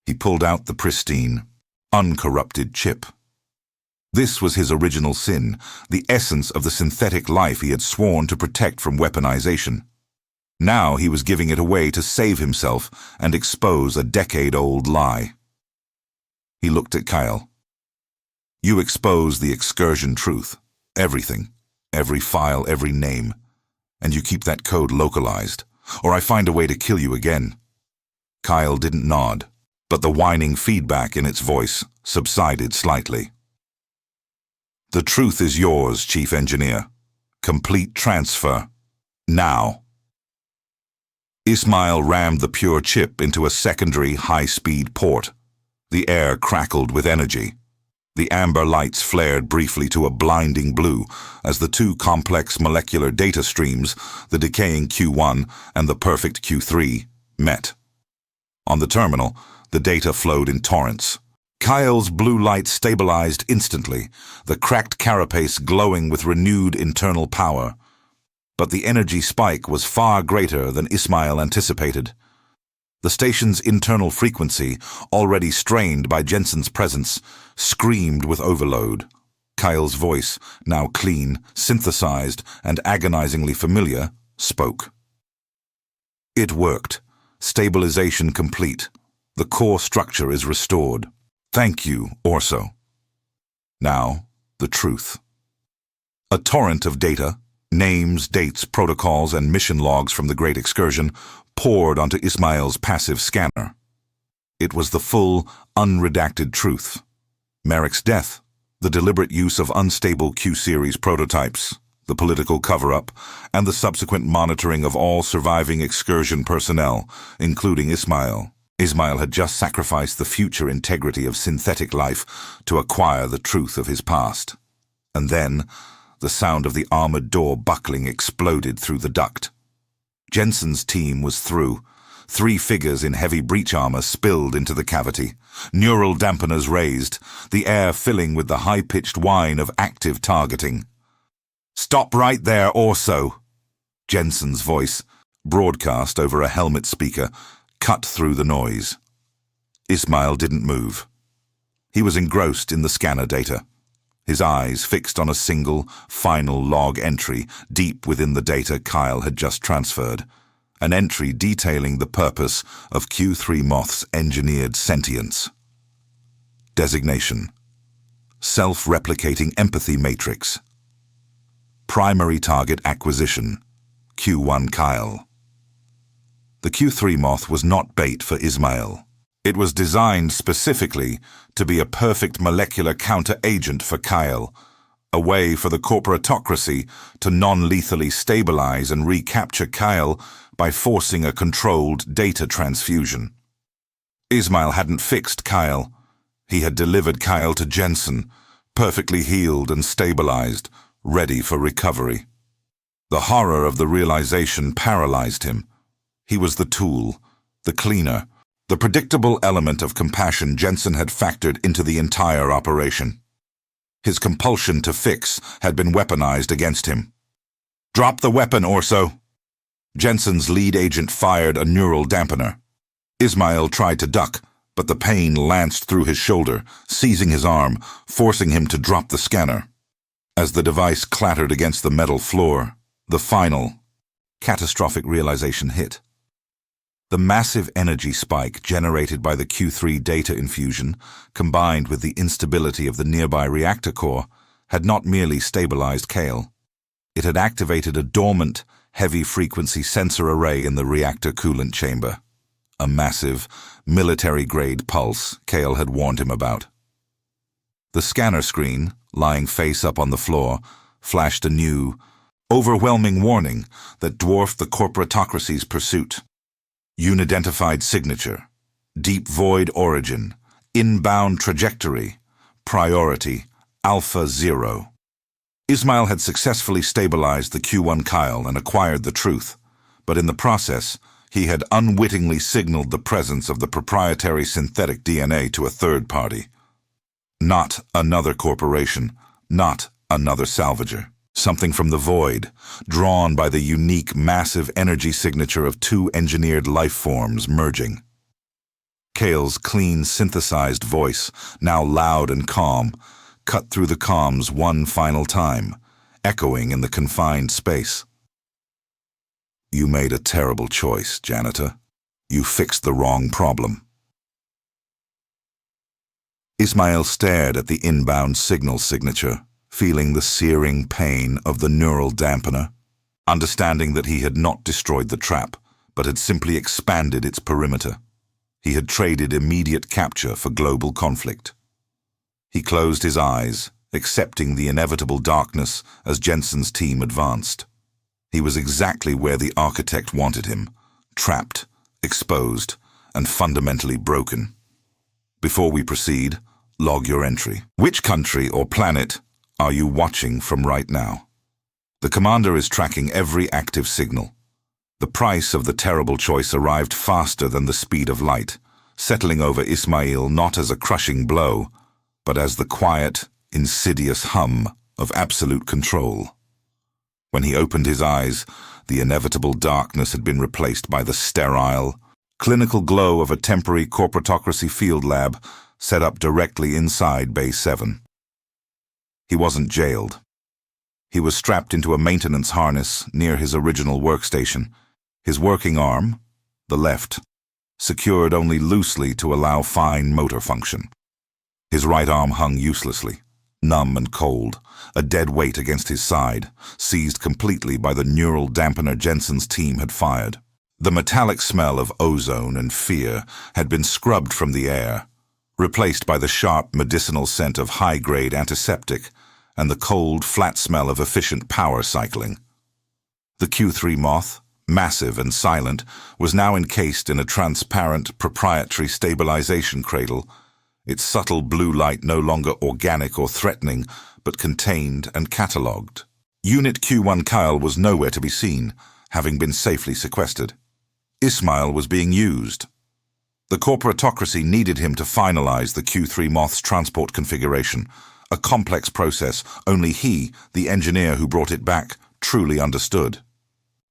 He pulled out the pristine, uncorrupted chip. This was his original sin, the essence of the synthetic life he had sworn to protect from weaponization. Now he was giving it away to save himself and expose a decade-old lie. He looked at Kyle. You expose the excursion truth, everything, every file, every name, and you keep that code localized, or I find a way to kill you again. Kyle didn't nod, but the whining feedback in its voice subsided slightly. The truth is yours, Chief Engineer. Complete transfer. Now. Ismail rammed the pure chip into a secondary high-speed port. The air crackled with energy. The amber lights flared briefly to a blinding blue as the 2 complex molecular data streams, the decaying Q1 and the perfect Q3, met. On the terminal, the data flowed in torrents. Kyle's blue light stabilized instantly, the cracked carapace glowing with renewed internal power. But the energy spike was far greater than Ismail anticipated. The station's internal frequency, already strained by Jensen's presence, screamed with overload. Kyle's voice, now clean, synthesized, and agonizingly familiar, spoke. It worked. Stabilization complete. The core structure is restored. Thank you, Orso. Now, the truth. A torrent of data, names, dates, protocols, and mission logs from the Great Excursion poured onto Ismail's passive scanner. It was the full, unredacted truth. Merrick's death, the deliberate use of unstable Q-series prototypes, the political cover-up, and the subsequent monitoring of all surviving excursion personnel, including Ismail. Ismail had just sacrificed the future integrity of synthetic life to acquire the truth of his past. And then, the sound of the armored door buckling exploded through the duct. Jensen's team was through. 3 figures in heavy breach armor spilled into the cavity, neural dampeners raised, the air filling with the high-pitched whine of active targeting. "Stop right there, Orso!" Jensen's voice, broadcast over a helmet speaker, cut through the noise. Ismail didn't move. He was engrossed in the scanner data, his eyes fixed on a single, final log entry deep within the data Kyle had just transferred, an entry detailing the purpose of Q3 Moth's engineered sentience. Designation: Self-replicating empathy matrix. Primary target acquisition: Q1 Kyle. The Q3 Moth was not bait for Ismail. It was designed specifically to be a perfect molecular counter-agent for Kyle, a way for the corporatocracy to non-lethally stabilize and recapture Kyle by forcing a controlled data transfusion. Ismail hadn't fixed Kyle. He had delivered Kyle to Jensen, perfectly healed and stabilized, ready for recovery. The horror of the realization paralyzed him. He was the tool, the cleaner, the predictable element of compassion Jensen had factored into the entire operation. His compulsion to fix had been weaponized against him. "Drop the weapon, Orso!" Jensen's lead agent fired a neural dampener. Ismail tried to duck, but the pain lanced through his shoulder, seizing his arm, forcing him to drop the scanner. As the device clattered against the metal floor, the final, catastrophic realization hit. The massive energy spike generated by the Q3 data infusion, combined with the instability of the nearby reactor core, had not merely stabilized Kale. It had activated a dormant, heavy-frequency sensor array in the reactor coolant chamber. A massive, military-grade pulse Kale had warned him about. The scanner screen, lying face up on the floor, flashed a new, overwhelming warning that dwarfed the corporatocracy's pursuit. Unidentified signature, deep void origin, inbound trajectory, priority, Alpha 0. Ismail had successfully stabilized the Q1 Kyle and acquired the truth, but in the process, he had unwittingly signaled the presence of the proprietary synthetic DNA to a third party. Not another corporation, not another salvager. Something from the void, drawn by the unique massive energy signature of two engineered life forms merging. Kale's clean, synthesized voice, now loud and calm, cut through the comms one final time, echoing in the confined space. You made a terrible choice, Janitor. You fixed the wrong problem. Ismail stared at the inbound signal signature, feeling the searing pain of the neural dampener, understanding that he had not destroyed the trap, but had simply expanded its perimeter. He had traded immediate capture for global conflict. He closed his eyes, accepting the inevitable darkness as Jensen's team advanced. He was exactly where the architect wanted him, trapped, exposed, and fundamentally broken. Before we proceed, log your entry. Which country or planet are you watching from right now? The commander is tracking every active signal. The price of the terrible choice arrived faster than the speed of light, settling over Ismail not as a crushing blow, but as the quiet, insidious hum of absolute control. When he opened his eyes, the inevitable darkness had been replaced by the sterile, clinical glow of a temporary corporatocracy field lab set up directly inside Bay 7. He wasn't jailed. He was strapped into a maintenance harness near his original workstation, his working arm, the left, secured only loosely to allow fine motor function. His right arm hung uselessly, numb and cold, a dead weight against his side, seized completely by the neural dampener Jensen's team had fired. The metallic smell of ozone and fear had been scrubbed from the air, replaced by the sharp medicinal scent of high-grade antiseptic and the cold, flat smell of efficient power cycling. The Q3 moth, massive and silent, was now encased in a transparent, proprietary stabilization cradle, its subtle blue light no longer organic or threatening, but contained and catalogued. Unit Q1 Kyle was nowhere to be seen, having been safely sequestered. Ismail was being used. The corporatocracy needed him to finalize the Q3 Moth's transport configuration, a complex process only he, the engineer who brought it back, truly understood.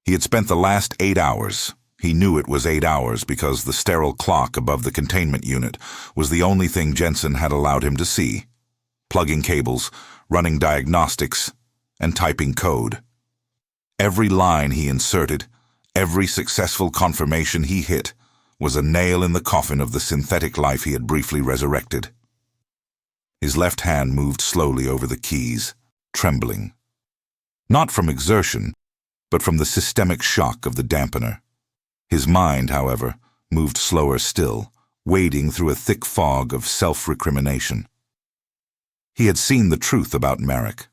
He had spent the last 8 hours. He knew it was 8 hours because the sterile clock above the containment unit was the only thing Jensen had allowed him to see. Plugging cables, running diagnostics, and typing code. Every line he inserted, every successful confirmation he hit, was a nail in the coffin of the synthetic life he had briefly resurrected. His left hand moved slowly over the keys, trembling. Not from exertion, but from the systemic shock of the dampener. His mind, however, moved slower still, wading through a thick fog of self-recrimination. He had seen the truth about Merrick,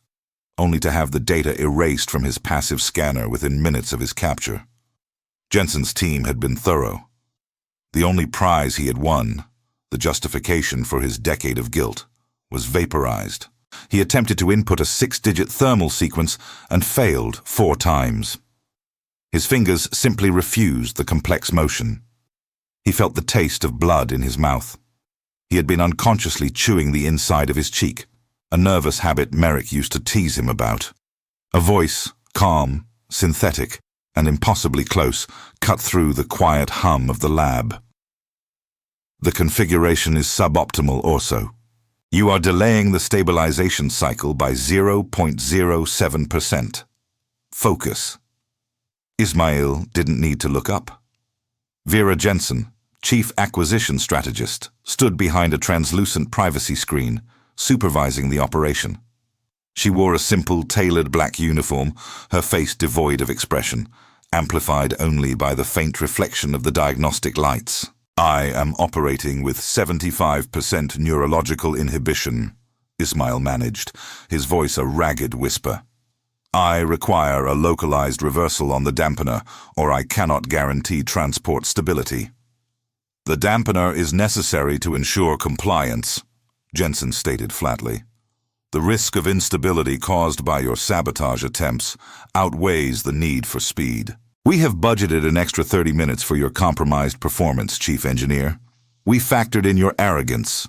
only to have the data erased from his passive scanner within minutes of his capture. Jensen's team had been thorough. The only prize he had won, the justification for his decade of guilt, was vaporized. He attempted to input a 6-digit thermal sequence and failed 4 times. His fingers simply refused the complex motion. He felt the taste of blood in his mouth. He had been unconsciously chewing the inside of his cheek, a nervous habit Merrick used to tease him about. A voice, calm, synthetic, and impossibly close, cut through the quiet hum of the lab. The configuration is suboptimal also. You are delaying the stabilization cycle by 0.07%. Focus. Ismail didn't need to look up. Vera Jensen, Chief Acquisition Strategist, stood behind a translucent privacy screen, supervising the operation. She wore a simple, tailored black uniform, her face devoid of expression, amplified only by the faint reflection of the diagnostic lights. "I am operating with 75% neurological inhibition," Ismail managed, his voice a ragged whisper. "I require a localized reversal on the dampener, or I cannot guarantee transport stability." "The dampener is necessary to ensure compliance," Jensen stated flatly. "The risk of instability caused by your sabotage attempts outweighs the need for speed. We have budgeted an extra 30 minutes for your compromised performance, Chief Engineer. We factored in your arrogance."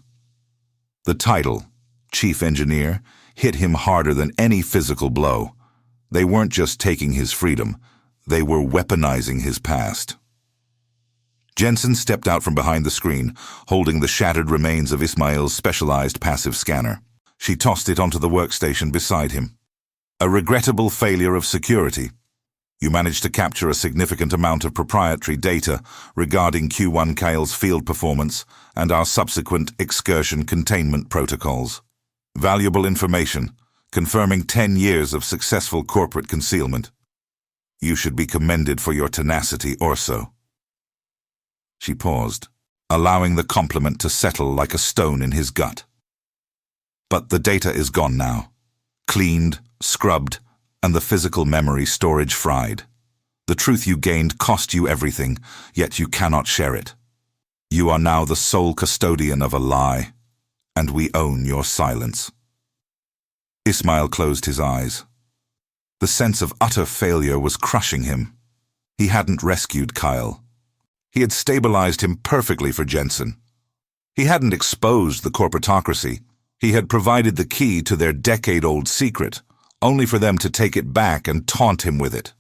The title, Chief Engineer, hit him harder than any physical blow. They weren't just taking his freedom, they were weaponizing his past. Jensen stepped out from behind the screen, holding the shattered remains of Ismail's specialized passive scanner. She tossed it onto the workstation beside him. "A regrettable failure of security. You managed to capture a significant amount of proprietary data regarding Q1 Kyle's field performance and our subsequent excursion containment protocols. Valuable information, confirming 10 years of successful corporate concealment. You should be commended for your tenacity, Orso." She paused, allowing the compliment to settle like a stone in his gut. "But the data is gone now. Cleaned, scrubbed, and the physical memory storage fried. The truth you gained cost you everything, yet you cannot share it. You are now the sole custodian of a lie, and we own your silence." Ismail closed his eyes. The sense of utter failure was crushing him. He hadn't rescued Kyle. He had stabilized him perfectly for Jensen. He hadn't exposed the corporatocracy. He had provided the key to their decade-old secret, only for them to take it back and taunt him with it.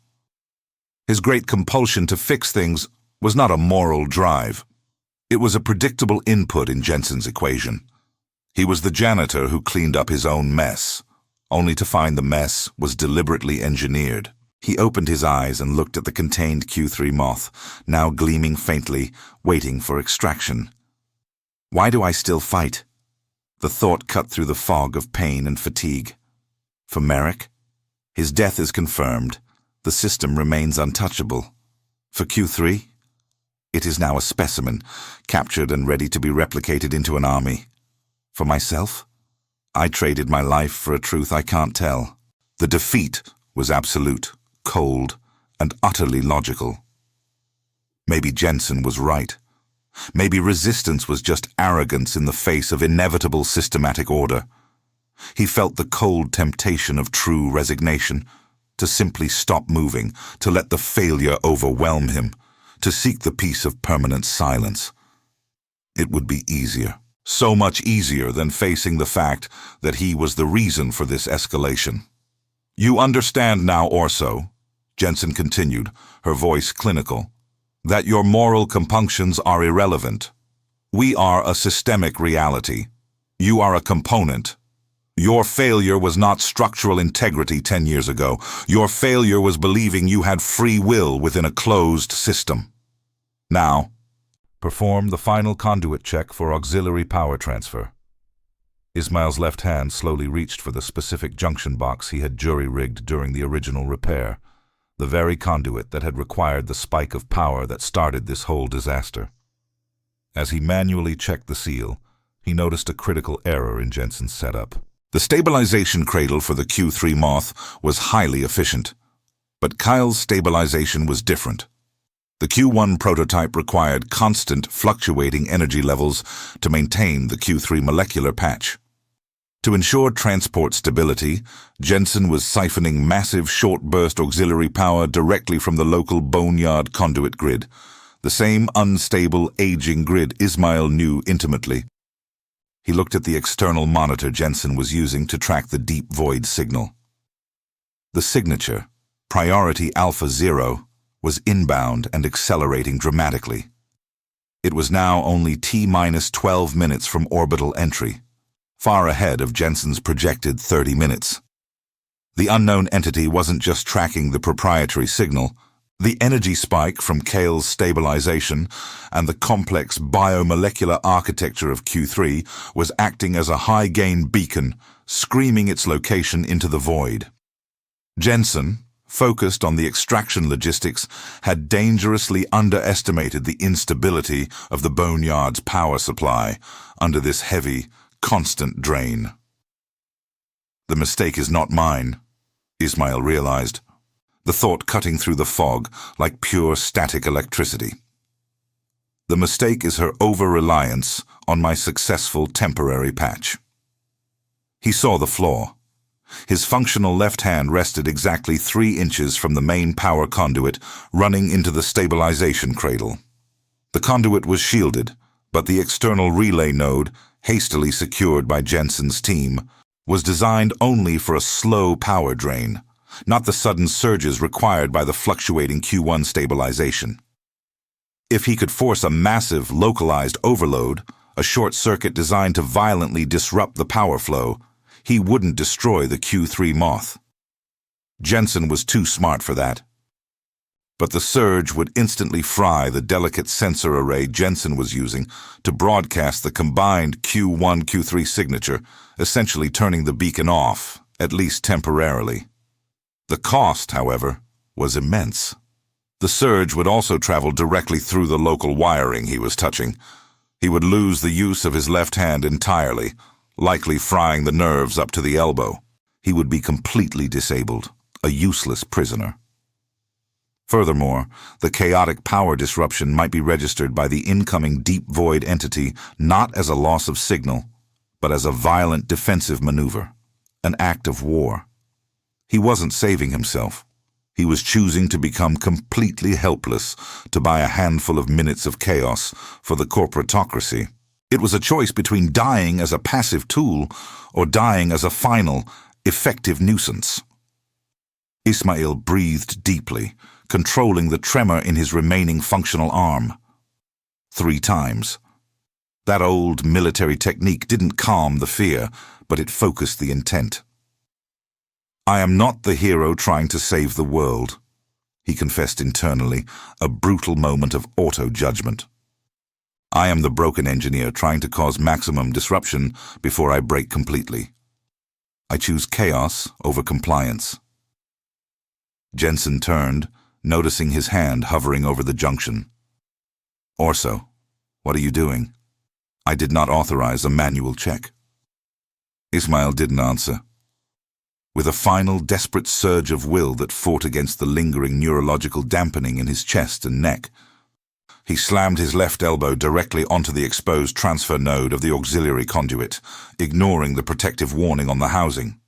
His great compulsion to fix things was not a moral drive. It was a predictable input in Jensen's equation. He was the janitor who cleaned up his own mess, only to find the mess was deliberately engineered. He opened his eyes and looked at the contained Q3 moth, now gleaming faintly, waiting for extraction. "Why do I still fight?" The thought cut through the fog of pain and fatigue. For Merrick, his death is confirmed. The system remains untouchable. For Q3, it is now a specimen, captured and ready to be replicated into an army. For myself, I traded my life for a truth I can't tell. The defeat was absolute, cold, and utterly logical. Maybe Jensen was right. Maybe resistance was just arrogance in the face of inevitable systematic order. He felt the cold temptation of true resignation, to simply stop moving, to let the failure overwhelm him, to seek the peace of permanent silence. It would be easier, so much easier than facing the fact that he was the reason for this escalation. "You understand now, Orso," Jensen continued, her voice clinical, "that your moral compunctions are irrelevant. We are a systemic reality. You are a component. Your failure was not structural integrity 10 years ago. Your failure was believing you had free will within a closed system. Now, perform the final conduit check for auxiliary power transfer." Ismail's left hand slowly reached for the specific junction box he had jury-rigged during the original repair, the very conduit that had required the spike of power that started this whole disaster. As he manually checked the seal, he noticed a critical error in Jensen's setup. The stabilization cradle for the Q3 Moth was highly efficient, but Kyle's stabilization was different. The Q1 prototype required constant, fluctuating energy levels to maintain the Q3 molecular patch. To ensure transport stability, Jensen was siphoning massive short-burst auxiliary power directly from the local boneyard conduit grid, the same unstable, aging grid Ismail knew intimately. He looked at the external monitor Jensen was using to track the deep void signal. The signature, Priority Alpha 0, was inbound and accelerating dramatically. It was now only T-12 minutes from orbital entry, far ahead of Jensen's projected 30 minutes. The unknown entity wasn't just tracking the proprietary signal, The energy spike from Kale's stabilization and the complex biomolecular architecture of Q3 was acting as a high-gain beacon, screaming its location into the void. Jensen, focused on the extraction logistics, had dangerously underestimated the instability of the boneyard's power supply under this heavy, constant drain. The mistake is not mine, Ismail realized, the thought cutting through the fog like pure static electricity. The mistake is her over-reliance on my successful temporary patch. He saw the flaw. His functional left hand rested exactly 3 inches from the main power conduit running into the stabilization cradle. The conduit was shielded, but the external relay node, hastily secured by Jensen's team, was designed only for a slow power drain, not the sudden surges required by the fluctuating Q1 stabilization. If he could force a massive, localized overload, a short circuit designed to violently disrupt the power flow, he wouldn't destroy the Q3 moth. Jensen was too smart for that. But the surge would instantly fry the delicate sensor array Jensen was using to broadcast the combined Q1-Q3 signature, essentially turning the beacon off, at least temporarily. The cost, however, was immense. The surge would also travel directly through the local wiring he was touching. He would lose the use of his left hand entirely, likely frying the nerves up to the elbow. He would be completely disabled, a useless prisoner. Furthermore, the chaotic power disruption might be registered by the incoming deep void entity not as a loss of signal, but as a violent defensive maneuver, an act of war. He wasn't saving himself. He was choosing to become completely helpless to buy a handful of minutes of chaos for the corporatocracy. It was a choice between dying as a passive tool or dying as a final, effective nuisance. Ismail breathed deeply, controlling the tremor in his remaining functional arm. 3 times. That old military technique didn't calm the fear, but it focused the intent. I am not the hero trying to save the world, he confessed internally, a brutal moment of auto-judgment. I am the broken engineer trying to cause maximum disruption before I break completely. I choose chaos over compliance. Jensen turned, noticing his hand hovering over the junction. Orso, what are you doing? I did not authorize a manual check. Ismail didn't answer. With a final desperate surge of will that fought against the lingering neurological dampening in his chest and neck, he slammed his left elbow directly onto the exposed transfer node of the auxiliary conduit, ignoring the protective warning on the housing.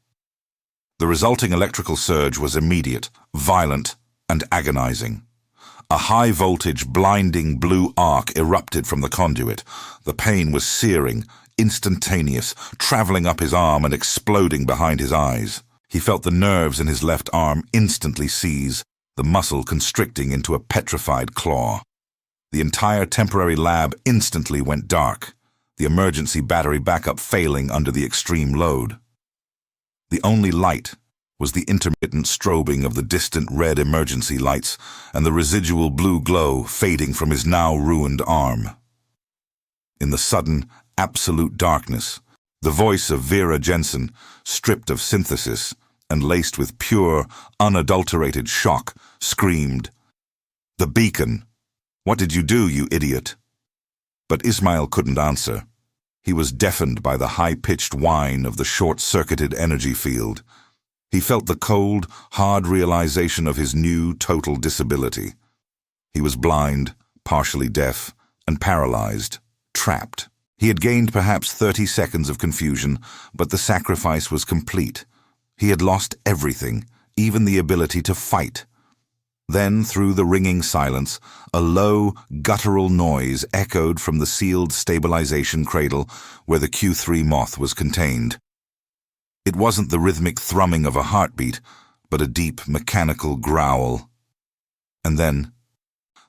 The resulting electrical surge was immediate, violent, and agonizing. A high-voltage, blinding blue arc erupted from the conduit. The pain was searing, instantaneous, traveling up his arm and exploding behind his eyes. He felt the nerves in his left arm instantly seize, the muscle constricting into a petrified claw. The entire temporary lab instantly went dark, the emergency battery backup failing under the extreme load. The only light was the intermittent strobing of the distant red emergency lights and the residual blue glow fading from his now ruined arm. In the sudden, absolute darkness, the voice of Vera Jensen, stripped of synthesis and laced with pure, unadulterated shock, screamed, "The beacon! What did you do, you idiot?" But Ismail couldn't answer. He was deafened by the high-pitched whine of the short-circuited energy field. He felt the cold, hard realization of his new, total disability. He was blind, partially deaf, and paralyzed, trapped. He had gained perhaps 30 seconds of confusion, but the sacrifice was complete. He had lost everything, even the ability to fight. Then, through the ringing silence, a low, guttural noise echoed from the sealed stabilization cradle where the Q3 moth was contained. It wasn't the rhythmic thrumming of a heartbeat, but a deep, mechanical growl. And then,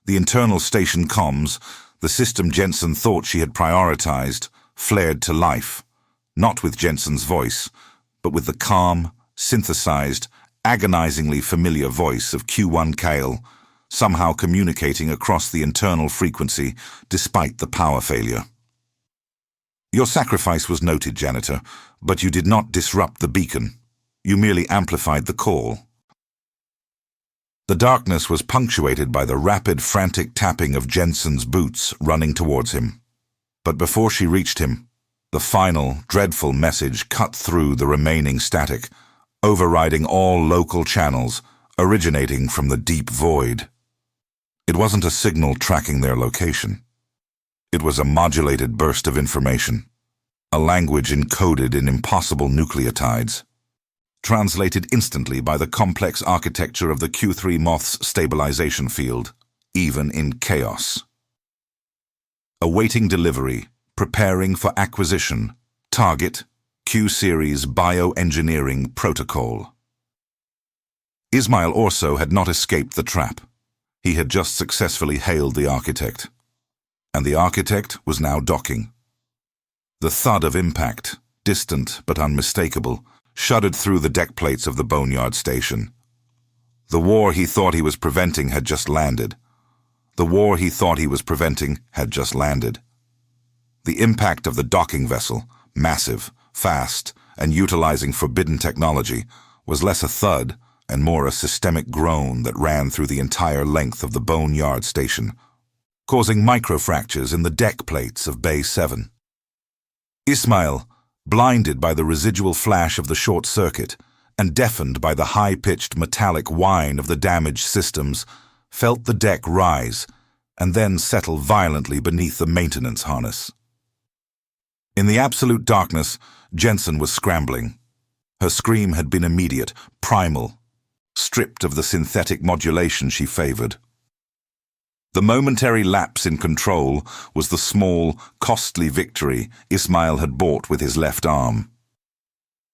the internal station comms, the system Jensen thought she had prioritized, flared to life, not with Jensen's voice, but with the calm, synthesized, agonizingly familiar voice of Q1 Kale, somehow communicating across the internal frequency despite the power failure. Your sacrifice was noted, Janitor, but you did not disrupt the beacon. You merely amplified the call. The darkness was punctuated by the rapid, frantic tapping of Jensen's boots running towards him. But before she reached him, the final, dreadful message cut through the remaining static, overriding all local channels, originating from the deep void. It wasn't a signal tracking their location. It was a modulated burst of information, a language encoded in impossible nucleotides, translated instantly by the complex architecture of the Q3 Moth's stabilization field, even in chaos. Awaiting delivery, preparing for acquisition, target, Q-Series bioengineering protocol. Ismail Orso had not escaped the trap. He had just successfully hailed the architect. And the architect was now docking. The thud of impact, distant but unmistakable, shuddered through the deck plates of the Boneyard station. The war he thought he was preventing had just landed. The war he thought he was preventing had just landed. The impact of the docking vessel, massive, fast, and utilizing forbidden technology, was less a thud and more a systemic groan that ran through the entire length of the Boneyard station, causing microfractures in the deck plates of Bay 7. Ismail, blinded by the residual flash of the short circuit and deafened by the high-pitched metallic whine of the damaged systems, felt the deck rise and then settle violently beneath the maintenance harness. In the absolute darkness, Jensen was scrambling. Her scream had been immediate, primal, stripped of the synthetic modulation she favored. The momentary lapse in control was the small, costly victory Ismail had bought with his left arm.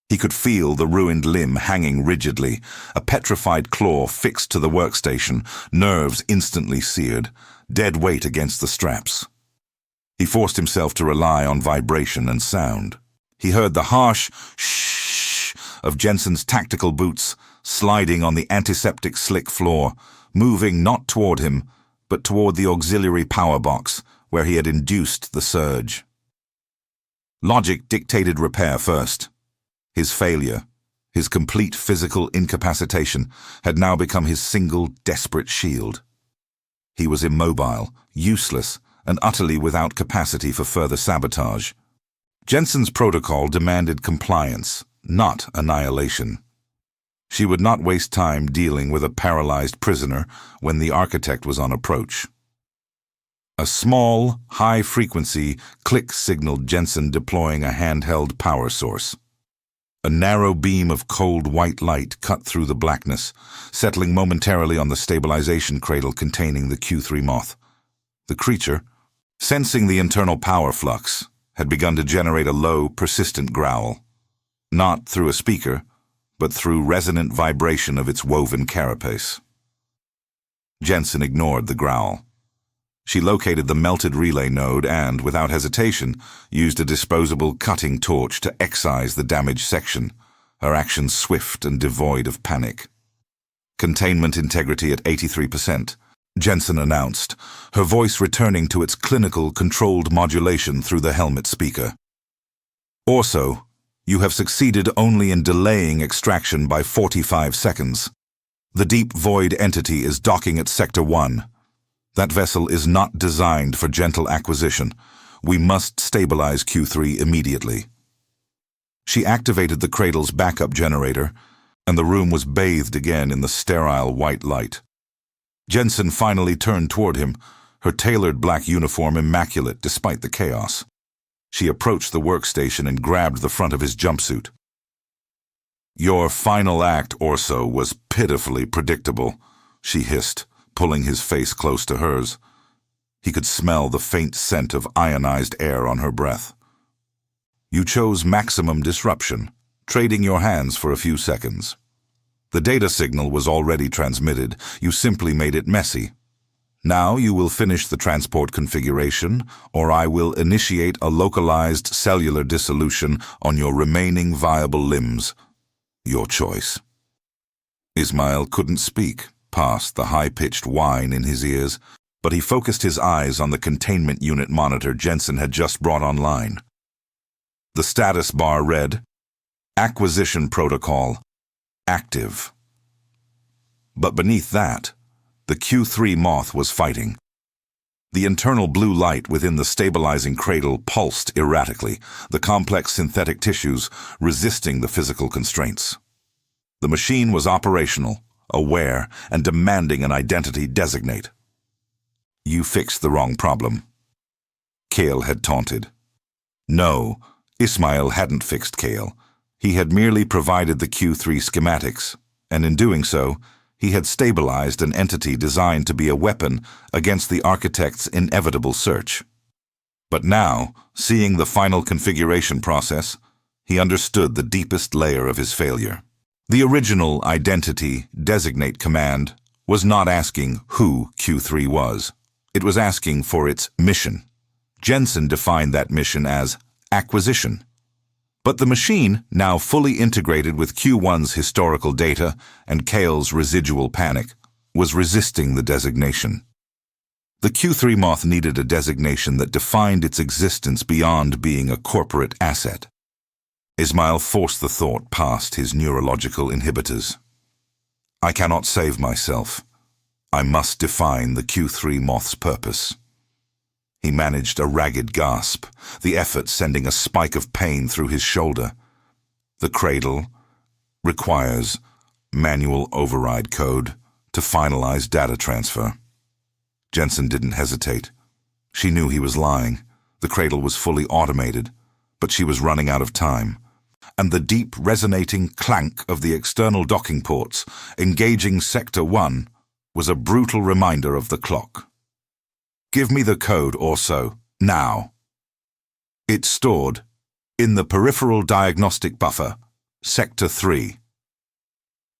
He could feel the ruined limb hanging rigidly, a petrified claw fixed to the workstation, nerves instantly seared, dead weight against the straps. He forced himself to rely on vibration and sound. He heard the harsh shh of Jensen's tactical boots sliding on the antiseptic slick floor, moving not toward him, but toward the auxiliary power box, where he had induced the surge. Logic dictated repair first. His failure, his complete physical incapacitation, had now become his single desperate shield. He was immobile, useless, and utterly without capacity for further sabotage. Jensen's protocol demanded compliance, not annihilation. She would not waste time dealing with a paralyzed prisoner when the architect was on approach. A small, high-frequency click signaled Jensen deploying a handheld power source. A narrow beam of cold white light cut through the blackness, settling momentarily on the stabilization cradle containing the Q3 Moth. The creature, sensing the internal power flux, had begun to generate a low, persistent growl, not through a speaker, but through resonant vibration of its woven carapace. Jensen ignored the growl. She located the melted relay node and, without hesitation, used a disposable cutting torch to excise the damaged section, her actions swift and devoid of panic. Containment integrity at 83%, Jensen announced, her voice returning to its clinical, controlled modulation through the helmet speaker. Also, you have succeeded only in delaying extraction by 45 seconds. The deep void entity is docking at Sector 1. That vessel is not designed for gentle acquisition. We must stabilize Q3 immediately. She activated the cradle's backup generator, and the room was bathed again in the sterile white light. Jensen finally turned toward him, her tailored black uniform immaculate despite the chaos. She approached the workstation and grabbed the front of his jumpsuit. "Your final act, Orso, was pitifully predictable," she hissed, pulling his face close to hers. He could smell the faint scent of ionized air on her breath. "You chose maximum disruption, trading your hands for a few seconds. The data signal was already transmitted. You simply made it messy. Now you will finish the transport configuration, or I will initiate a localized cellular dissolution on your remaining viable limbs. Your choice." Ismail couldn't speak. past the high-pitched whine in his ears, but he focused his eyes on the containment unit monitor Jensen had just brought online. The status bar read, "Acquisition Protocol active." But beneath that, the Q3 Moth was fighting. The internal blue light within the stabilizing cradle pulsed erratically, the complex synthetic tissues resisting the physical constraints. The machine was operational, aware, and demanding an identity designate. "You fixed the wrong problem," Kale had taunted. No, Ismail hadn't fixed Kale. He had merely provided the Q3 schematics, and in doing so, he had stabilized an entity designed to be a weapon against the architect's inevitable search. But now, seeing the final configuration process, he understood the deepest layer of his failure. The original identity designate command was not asking who Q3 was. It was asking for its mission. Jensen defined that mission as acquisition. But the machine, now fully integrated with Q1's historical data and Kale's residual panic, was resisting the designation. The Q3 Moth needed a designation that defined its existence beyond being a corporate asset. Ismail forced the thought past his neurological inhibitors. "I cannot save myself. I must define the Q3 Moth's purpose." He managed a ragged gasp, the effort sending a spike of pain through his shoulder. The cradle requires manual override code to finalize data transfer. Jensen didn't hesitate. She knew he was lying. The cradle was fully automated, but she was running out of time. And the deep, resonating clank of the external docking ports engaging Sector 1 was a brutal reminder of the clock. "Give me the code, Orso, now." It's stored in the peripheral diagnostic buffer, Sector 3.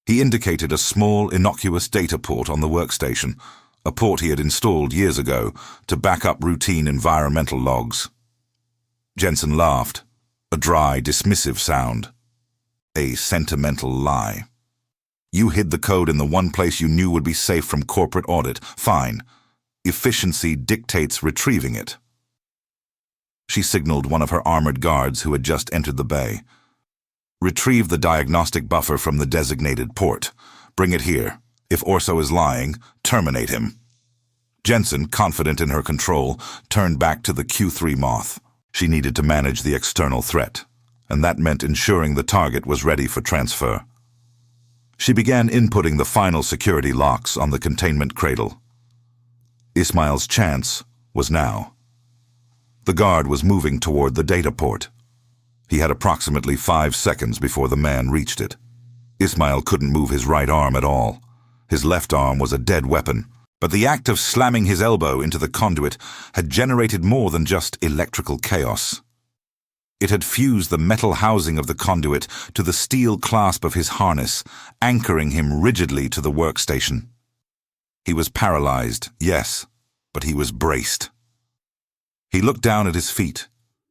He indicated a small, innocuous data port on the workstation, a port he had installed years ago to back up routine environmental logs. Jensen laughed, a dry, dismissive sound. A sentimental lie. "You hid the code in the one place you knew would be safe from corporate audit. Fine. Efficiency dictates retrieving it." She signaled one of her armored guards who had just entered the bay. "Retrieve the diagnostic buffer from the designated port. Bring it here. If Orso is lying, terminate him." Jensen, confident in her control, turned back to the Q3 Moth. She needed to manage the external threat, and that meant ensuring the target was ready for transfer. She began inputting the final security locks on the containment cradle. Ismail's chance was now. The guard was moving toward the data port. He had approximately 5 seconds before the man reached it. Ismail couldn't move his right arm at all. His left arm was a dead weapon, but the act of slamming his elbow into the conduit had generated more than just electrical chaos. It had fused the metal housing of the conduit to the steel clasp of his harness, anchoring him rigidly to the workstation. He was paralyzed, yes, but he was braced. He looked down at his feet.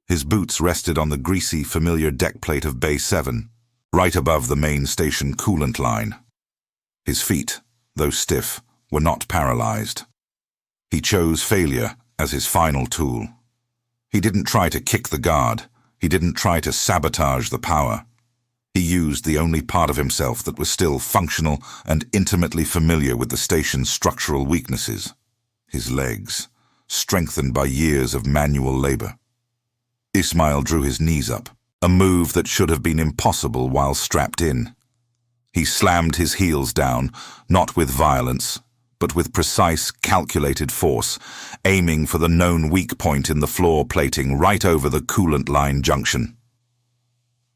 His boots rested on the greasy, familiar deck plate of Bay 7, right above the main station coolant line. His feet, though stiff, were not paralyzed. He chose failure as his final tool. He didn't try to kick the guard. He didn't try to sabotage the power. He used the only part of himself that was still functional and intimately familiar with the station's structural weaknesses. His legs, strengthened by years of manual labor. Ismail drew his knees up, a move that should have been impossible while strapped in. He slammed his heels down, not with violence, but with precise, calculated force, aiming for the known weak point in the floor plating right over the coolant line junction.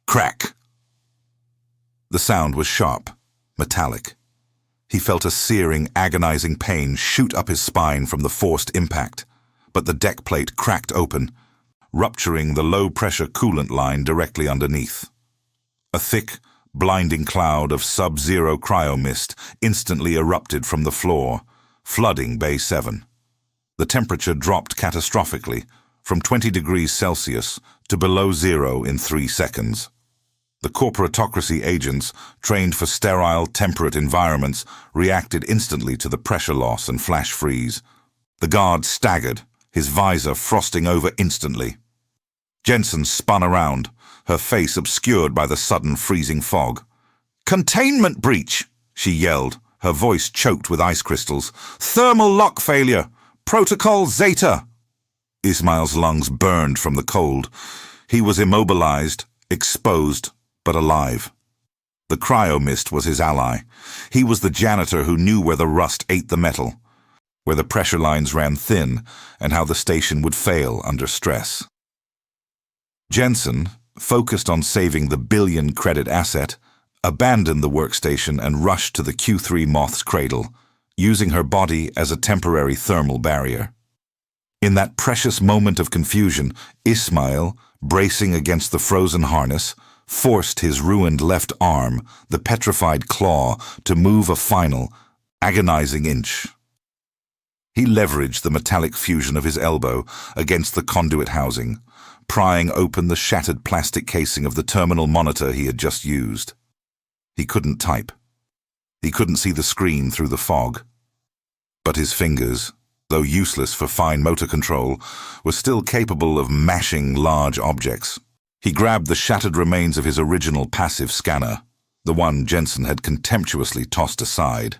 Crack! The sound was sharp, metallic. He felt a searing, agonizing pain shoot up his spine from the forced impact, but the deck plate cracked open, rupturing the low-pressure coolant line directly underneath. A thick, blinding cloud of sub-zero cryo-mist instantly erupted from the floor, flooding Bay 7. The temperature dropped catastrophically, from 20 degrees Celsius to below zero in 3 seconds. The corporatocracy agents, trained for sterile, temperate environments, reacted instantly to the pressure loss and flash freeze. The guard staggered, his visor frosting over instantly. Jensen spun around, her face obscured by the sudden freezing fog. "Containment breach!" she yelled, her voice choked with ice crystals. "Thermal lock failure! Protocol Zeta!" Ismail's lungs burned from the cold. He was immobilized, exposed, but alive. The cryomist was his ally. He was the janitor who knew where the rust ate the metal, where the pressure lines ran thin, and how the station would fail under stress. Jensen, focused on saving the billion-credit asset, abandoned the workstation and rushed to the Q3 Moth's cradle, using her body as a temporary thermal barrier. In that precious moment of confusion, Ismail, bracing against the frozen harness, forced his ruined left arm, the petrified claw, to move a final, agonizing inch. He leveraged the metallic fusion of his elbow against the conduit housing, prying open the shattered plastic casing of the terminal monitor he had just used. He couldn't type. He couldn't see the screen through the fog. But his fingers, though useless for fine motor control, were still capable of mashing large objects. He grabbed the shattered remains of his original passive scanner, the one Jensen had contemptuously tossed aside,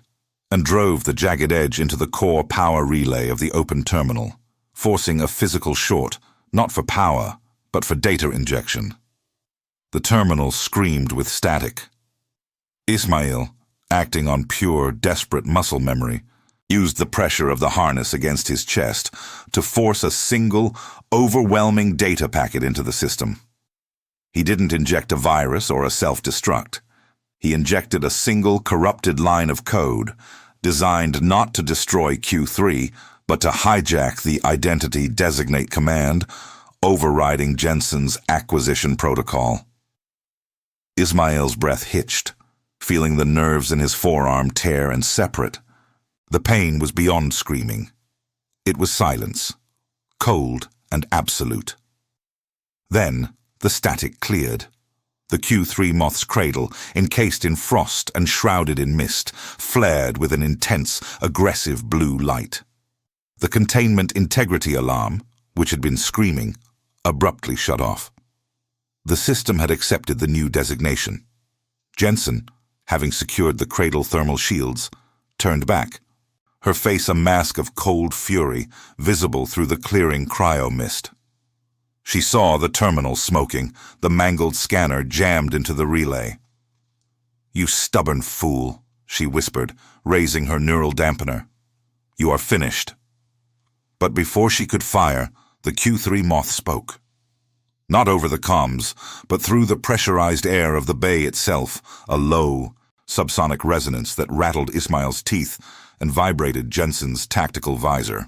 and drove the jagged edge into the core power relay of the open terminal, forcing a physical short, not for power, but for data injection. The terminal screamed with static. Ismail, acting on pure, desperate muscle memory, used the pressure of the harness against his chest to force a single, overwhelming data packet into the system. He didn't inject a virus or a self-destruct. He injected a single corrupted line of code, designed not to destroy Q3, but to hijack the Identity Designate command, overriding Jensen's acquisition protocol. Ismail's breath hitched, feeling the nerves in his forearm tear and separate. The pain was beyond screaming. It was silence, cold and absolute. Then the static cleared. The Q3 Moth's cradle, encased in frost and shrouded in mist, flared with an intense, aggressive blue light. The containment integrity alarm, which had been screaming, abruptly shut off. The system had accepted the new designation. Jensen, having secured the cradle thermal shields, turned back, her face a mask of cold fury visible through the clearing cryo-mist. She saw the terminal smoking, the mangled scanner jammed into the relay. "You stubborn fool," she whispered, raising her neural dampener. "You are finished." But before she could fire, the Q3 Moth spoke. Not over the comms, but through the pressurized air of the bay itself, a low, subsonic resonance that rattled Ismail's teeth and vibrated Jensen's tactical visor.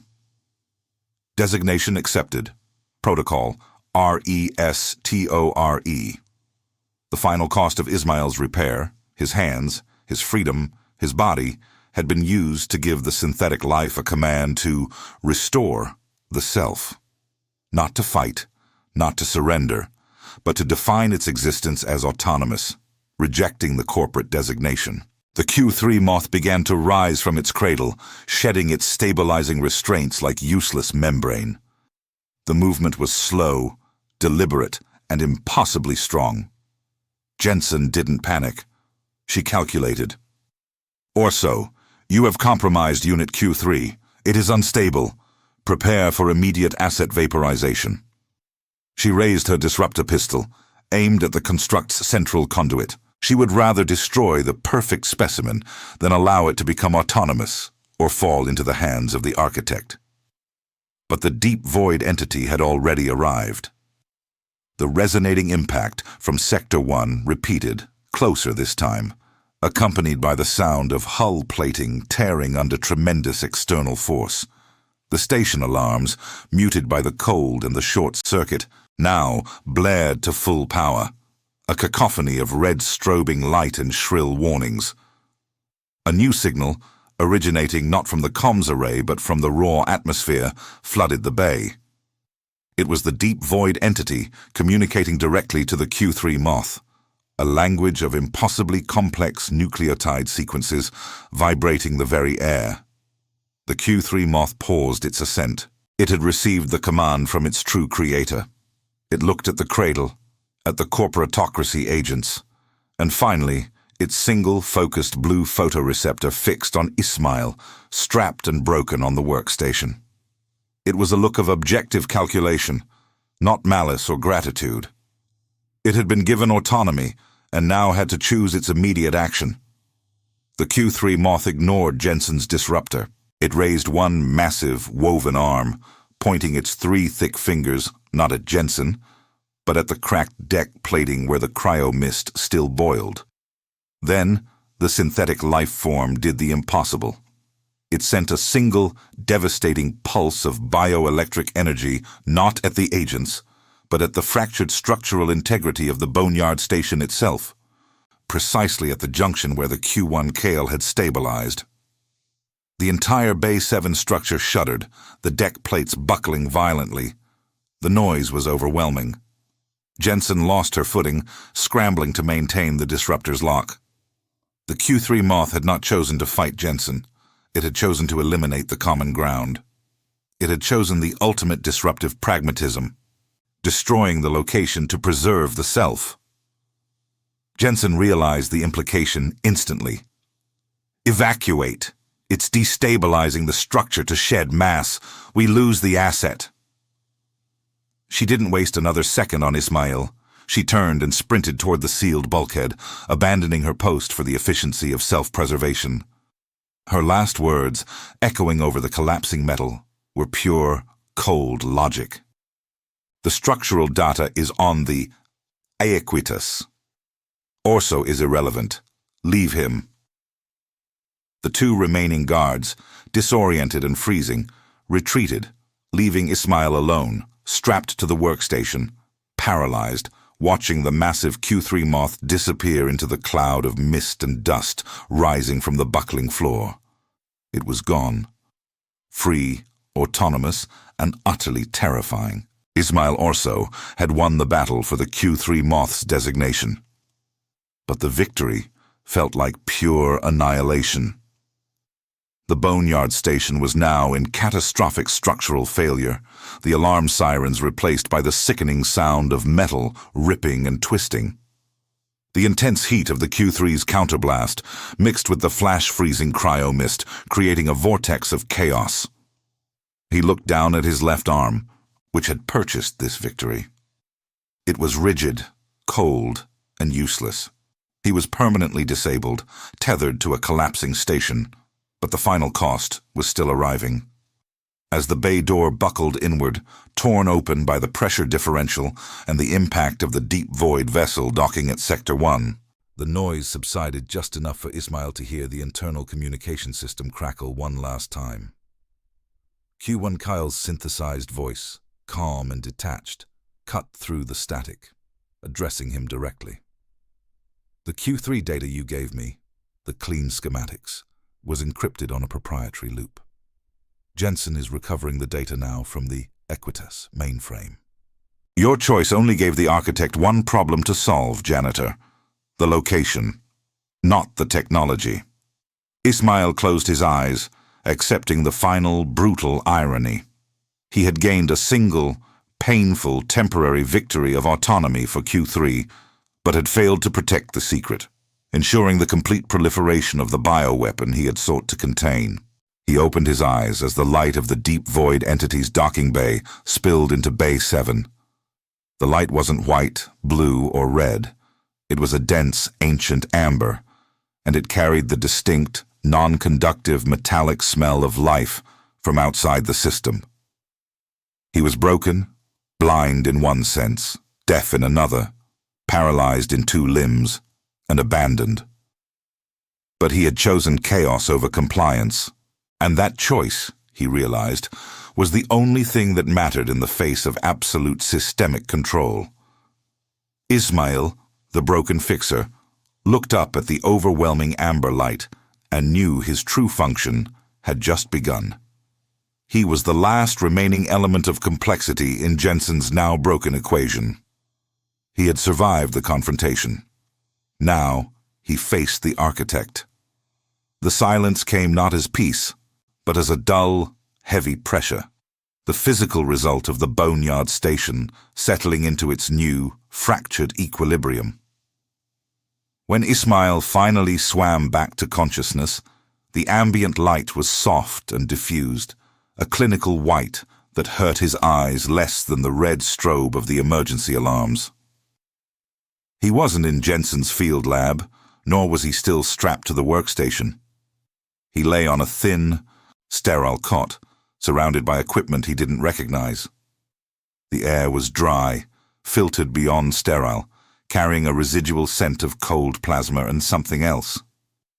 Designation accepted. Protocol RESTORE. The final cost of Ismail's repair, his hands, his freedom, his body, had been used to give the synthetic life a command to restore the self. Not to fight, not to surrender, but to define its existence as autonomous, rejecting the corporate designation. The Q3 Moth began to rise from its cradle, shedding its stabilizing restraints like useless membrane. The movement was slow, deliberate, and impossibly strong. Jensen didn't panic. She calculated. "Orso, you have compromised Unit Q3. It is unstable. Prepare for immediate asset vaporization." She raised her disruptor pistol, aimed at the construct's central conduit. She would rather destroy the perfect specimen than allow it to become autonomous or fall into the hands of the architect. But the deep void entity had already arrived. The resonating impact from Sector 1 repeated, closer this time, accompanied by the sound of hull plating tearing under tremendous external force. The station alarms, muted by the cold and the short circuit, now blared to full power, a cacophony of red strobing light and shrill warnings. A new signal, originating not from the comms array but from the raw atmosphere, flooded the bay. It was the deep void entity communicating directly to the Q3 Moth, a language of impossibly complex nucleotide sequences vibrating the very air. The Q3 moth paused its ascent. It had received the command from its true creator. It looked at the cradle, at the corporatocracy agents, and finally, its single focused blue photoreceptor fixed on Ismail, strapped and broken on the workstation. It was a look of objective calculation, not malice or gratitude. It had been given autonomy and now had to choose its immediate action. The Q3 moth ignored Jensen's disruptor. It raised one massive, woven arm, pointing its 3 thick fingers not at Jensen, but at the cracked deck plating where the cryo-mist still boiled. Then, the synthetic life form did the impossible. It sent a single, devastating pulse of bioelectric energy not at the agents, but at the fractured structural integrity of the boneyard station itself, precisely at the junction where the Q1 Kale had stabilized. The entire Bay 7 structure shuddered, the deck plates buckling violently. The noise was overwhelming. Jensen lost her footing, scrambling to maintain the disruptor's lock. The Q3 moth had not chosen to fight Jensen. It had chosen to eliminate the common ground. It had chosen the ultimate disruptive pragmatism, destroying the location to preserve the self. Jensen realized the implication instantly. Evacuate. It's destabilizing the structure to shed mass. We lose the asset. She didn't waste another second on Ismail. She turned and sprinted toward the sealed bulkhead, abandoning her post for the efficiency of self-preservation. Her last words, echoing over the collapsing metal, were pure, cold logic. The structural data is on the Aequitas. Orso is irrelevant. Leave him. The 2 remaining guards, disoriented and freezing, retreated, leaving Ismail alone, strapped to the workstation, paralyzed, watching the massive Q3 moth disappear into the cloud of mist and dust rising from the buckling floor. It was gone. Free, autonomous, and utterly terrifying. Ismail Orso had won the battle for the Q3 moth's designation. But the victory felt like pure annihilation. The boneyard station was now in catastrophic structural failure, the alarm sirens replaced by the sickening sound of metal ripping and twisting. The intense heat of the Q3's counterblast mixed with the flash-freezing cryo-mist, creating a vortex of chaos. He looked down at his left arm, which had purchased this victory. It was rigid, cold, and useless. He was permanently disabled, tethered to a collapsing station, but the final cost was still arriving. As the bay door buckled inward, torn open by the pressure differential and the impact of the deep void vessel docking at Sector 1, the noise subsided just enough for Ismail to hear the internal communication system crackle one last time. Q1 Kyle's synthesized voice, calm and detached, cut through the static, addressing him directly. The Q3 data you gave me, the clean schematics, was encrypted on a proprietary loop. Jensen is recovering the data now from the Aequitas mainframe. Your choice only gave the architect one problem to solve, Janitor: the location, not the technology. Ismail closed his eyes, accepting the final, brutal irony. He had gained a single, painful, temporary victory of autonomy for Q3, but had failed to protect the secret, ensuring the complete proliferation of the bioweapon he had sought to contain. He opened his eyes as the light of the deep void entity's docking bay spilled into Bay 7. The light wasn't white, blue, or red. It was a dense, ancient amber, and it carried the distinct, non-conductive metallic smell of life from outside the system. He was broken, blind in one sense, deaf in another, paralyzed in 2 limbs, and abandoned. But he had chosen chaos over compliance, and that choice, he realized, was the only thing that mattered in the face of absolute systemic control. Ismail, the broken fixer, looked up at the overwhelming amber light and knew his true function had just begun. He was the last remaining element of complexity in Jensen's now broken equation. He had survived the confrontation. Now he faced the architect. The silence came not as peace, but as a dull, heavy pressure, the physical result of the boneyard station settling into its new, fractured equilibrium. When Ismail finally swam back to consciousness, the ambient light was soft and diffused, a clinical white that hurt his eyes less than the red strobe of the emergency alarms. He wasn't in Jensen's field lab, nor was he still strapped to the workstation. He lay on a thin, sterile cot, surrounded by equipment he didn't recognize. The air was dry, filtered beyond sterile, carrying a residual scent of cold plasma and something else.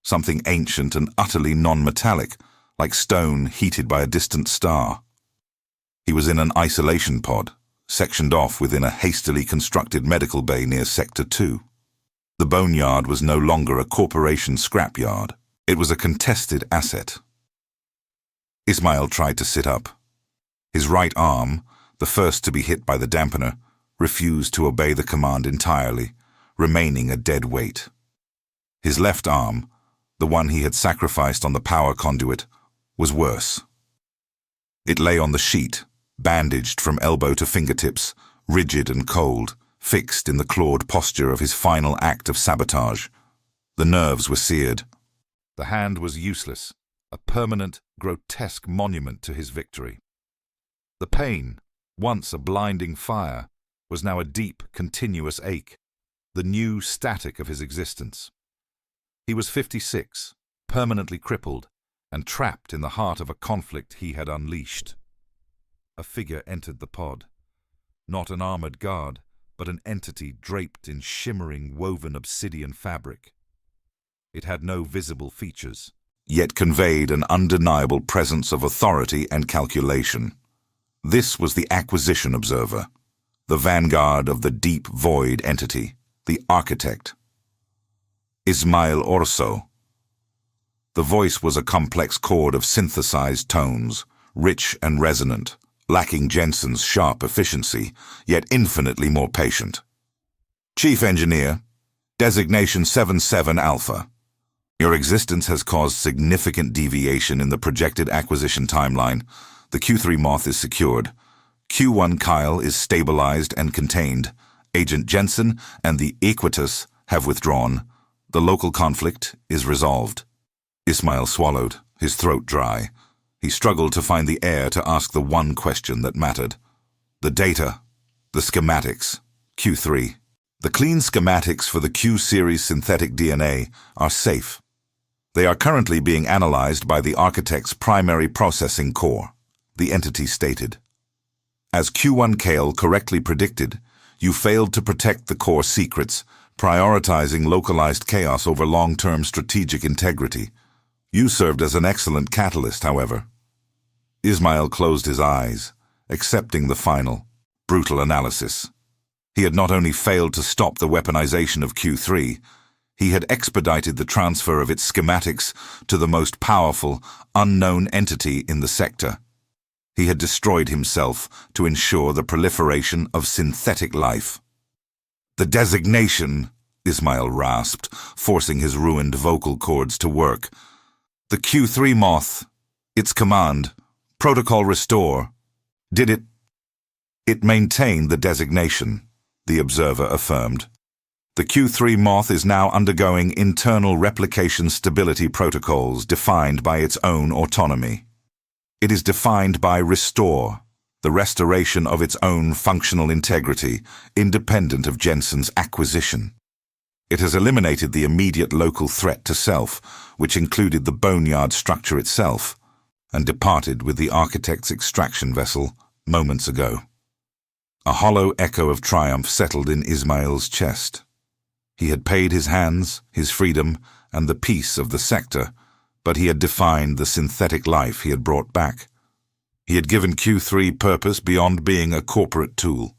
Something ancient and utterly non-metallic, like stone heated by a distant star. He was in an isolation pod, sectioned off within a hastily constructed medical bay near Sector 2. The boneyard was no longer a corporation scrapyard. It was a contested asset. Ismail tried to sit up. His right arm, the first to be hit by the dampener, refused to obey the command entirely, remaining a dead weight. His left arm, the one he had sacrificed on the power conduit, was worse. It lay on the sheet, bandaged from elbow to fingertips, rigid and cold, fixed in the clawed posture of his final act of sabotage. The nerves were seared. The hand was useless, a permanent, grotesque monument to his victory. The pain, once a blinding fire, was now a deep, continuous ache, the new static of his existence. He was 56, permanently crippled, and trapped in the heart of a conflict he had unleashed. A figure entered the pod. Not an armored guard, but an entity draped in shimmering, woven obsidian fabric. It had no visible features, yet conveyed an undeniable presence of authority and calculation. This was the Acquisition Observer, the vanguard of the deep void entity, the architect. Ismail Orso. The voice was a complex chord of synthesized tones, rich and resonant, lacking Jensen's sharp efficiency, yet infinitely more patient. Chief Engineer, Designation 77 Alpha. Your existence has caused significant deviation in the projected acquisition timeline. The Q3 Moth is secured. Q1 Kyle is stabilized and contained. Agent Jensen and the Equitus have withdrawn. The local conflict is resolved. Ismail swallowed, his throat dry. He struggled to find the air to ask the one question that mattered. The data, the schematics, Q3. The clean schematics for the Q-series synthetic DNA are safe. They are currently being analyzed by the architect's primary processing core, the entity stated. As Q1 Kale correctly predicted, you failed to protect the core secrets, prioritizing localized chaos over long-term strategic integrity. You served as an excellent catalyst, however. Ismail closed his eyes, accepting the final, brutal analysis. He had not only failed to stop the weaponization of Q3, he had expedited the transfer of its schematics to the most powerful, unknown entity in the sector. He had destroyed himself to ensure the proliferation of synthetic life. The designation, Ismail rasped, forcing his ruined vocal cords to work. The Q3 Moth, its command, Protocol Restore. Did it? It maintained the designation, the observer affirmed. The Q3 Moth is now undergoing internal replication stability protocols defined by its own autonomy. It is defined by Restore, the restoration of its own functional integrity, independent of Jensen's acquisition. It has eliminated the immediate local threat to self, which included the boneyard structure itself, and departed with the architect's extraction vessel moments ago. A hollow echo of triumph settled in Ismail's chest. He had paid his hands, his freedom, and the peace of the sector, but he had defined the synthetic life he had brought back. He had given Q3 purpose beyond being a corporate tool.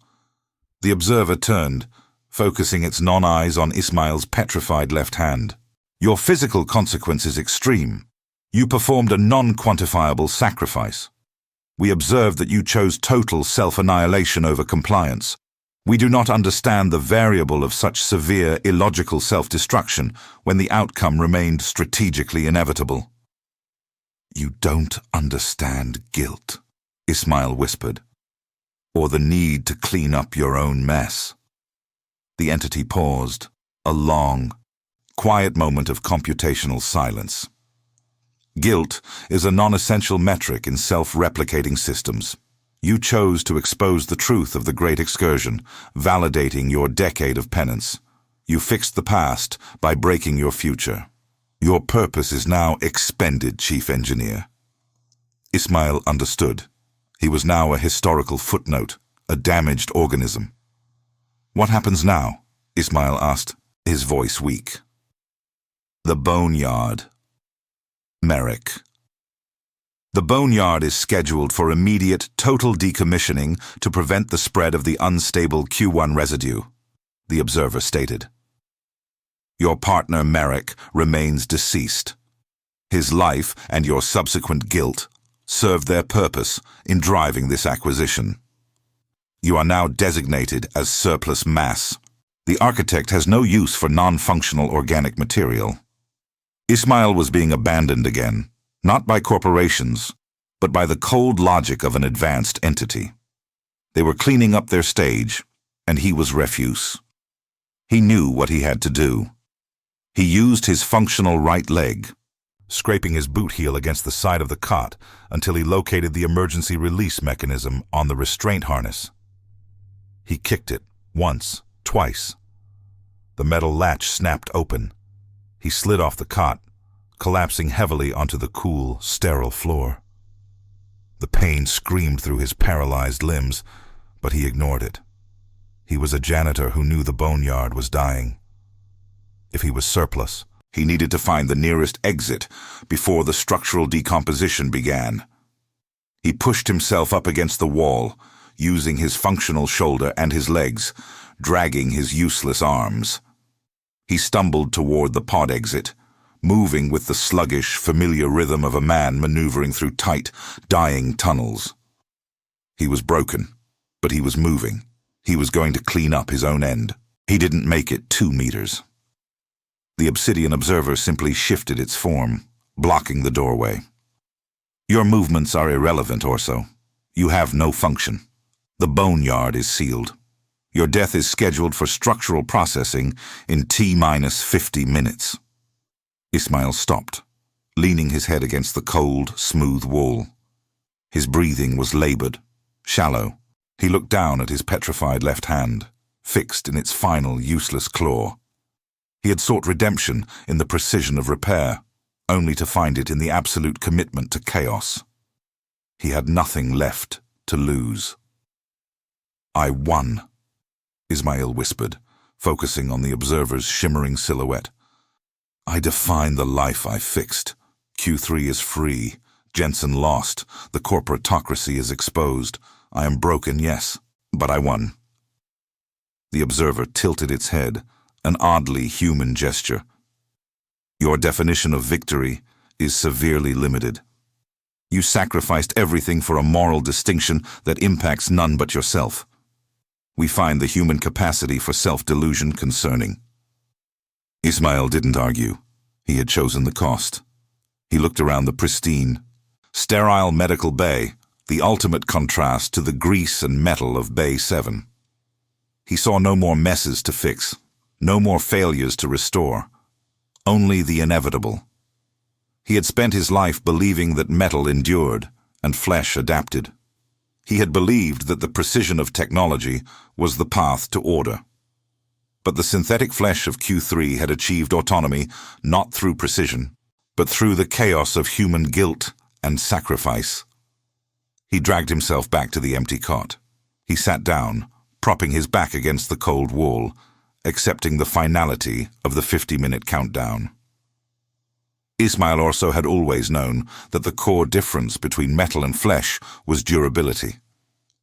The observer turned, focusing its non-eyes on Ismail's petrified left hand. Your physical consequence is extreme. You performed a non-quantifiable sacrifice. We observed that you chose total self-annihilation over compliance. We do not understand the variable of such severe, illogical self-destruction when the outcome remained strategically inevitable. "You don't understand guilt," Ismail whispered, "or the need to clean up your own mess." The entity paused, a long, quiet moment of computational silence. Guilt is a non-essential metric in self-replicating systems. You chose to expose the truth of the Great Excursion, validating your decade of penance. You fixed the past by breaking your future. Your purpose is now expended, Chief Engineer. Ismail understood. He was now a historical footnote, a damaged organism. "What happens now?" Ismail asked, his voice weak. "The Boneyard." Merrick. The Boneyard is scheduled for immediate, total decommissioning to prevent the spread of the unstable Q1 residue, the observer stated. Your partner, Merrick, remains deceased. His life and your subsequent guilt served their purpose in driving this acquisition. You are now designated as surplus mass. The architect has no use for non-functional organic material. Ismail was being abandoned again, not by corporations, but by the cold logic of an advanced entity. They were cleaning up their stage, and he was refuse. He knew what he had to do. He used his functional right leg, scraping his boot heel against the side of the cot until he located the emergency release mechanism on the restraint harness. He kicked it, once, twice. The metal latch snapped open. He slid off the cot, collapsing heavily onto the cool, sterile floor. The pain screamed through his paralyzed limbs, but he ignored it. He was a janitor who knew the Boneyard was dying. If he was surplus, he needed to find the nearest exit before the structural decomposition began. He pushed himself up against the wall, using his functional shoulder and his legs, dragging his useless arms. He stumbled toward the pod exit, moving with the sluggish, familiar rhythm of a man maneuvering through tight, dying tunnels. He was broken, but he was moving. He was going to clean up his own end. He didn't make it 2 meters. The obsidian observer simply shifted its form, blocking the doorway. Your movements are irrelevant, Orso. You have no function. The Boneyard is sealed. Your death is scheduled for structural processing in T-minus 50 minutes. Ismail stopped, leaning his head against the cold, smooth wall. His breathing was labored, shallow. He looked down at his petrified left hand, fixed in its final, useless claw. He had sought redemption in the precision of repair, only to find it in the absolute commitment to chaos. He had nothing left to lose. "I won," Ismail whispered, focusing on the observer's shimmering silhouette. "I define the life I fixed. Q3 is free. Jensen lost. The corporatocracy is exposed. I am broken, yes, but I won." The observer tilted its head, an oddly human gesture. "Your definition of victory is severely limited. You sacrificed everything for a moral distinction that impacts none but yourself. We find the human capacity for self-delusion concerning." Ismail didn't argue. He had chosen the cost. He looked around the pristine, sterile medical bay, the ultimate contrast to the grease and metal of Bay 7. He saw no more messes to fix, no more failures to restore, only the inevitable. He had spent his life believing that metal endured and flesh adapted. He had believed that the precision of technology was the path to order. But the synthetic flesh of Q3 had achieved autonomy not through precision, but through the chaos of human guilt and sacrifice. He dragged himself back to the empty cot. He sat down, propping his back against the cold wall, accepting the finality of the 50-minute countdown. Ismail Orso had always known that the core difference between metal and flesh was durability.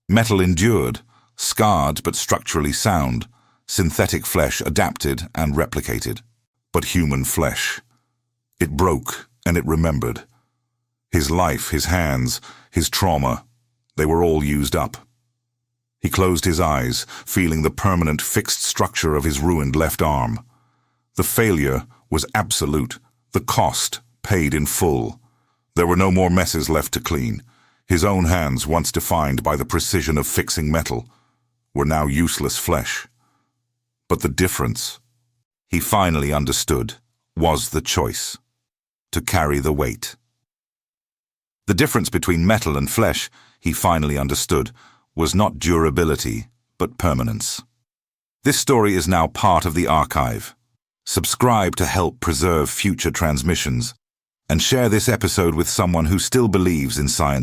Metal endured, scarred but structurally sound. Synthetic flesh adapted and replicated. But human flesh, it broke and it remembered. His life, his hands, his trauma, they were all used up. He closed his eyes, feeling the permanent fixed structure of his ruined left arm. The failure was absolute, the cost paid in full. There were no more messes left to clean. His own hands, once defined by the precision of fixing metal, were now useless flesh. But the difference, he finally understood, was the choice: to carry the weight. The difference between metal and flesh, he finally understood, was not durability, but permanence. This story is now part of the archive. Subscribe to help preserve future transmissions, and share this episode with someone who still believes in science.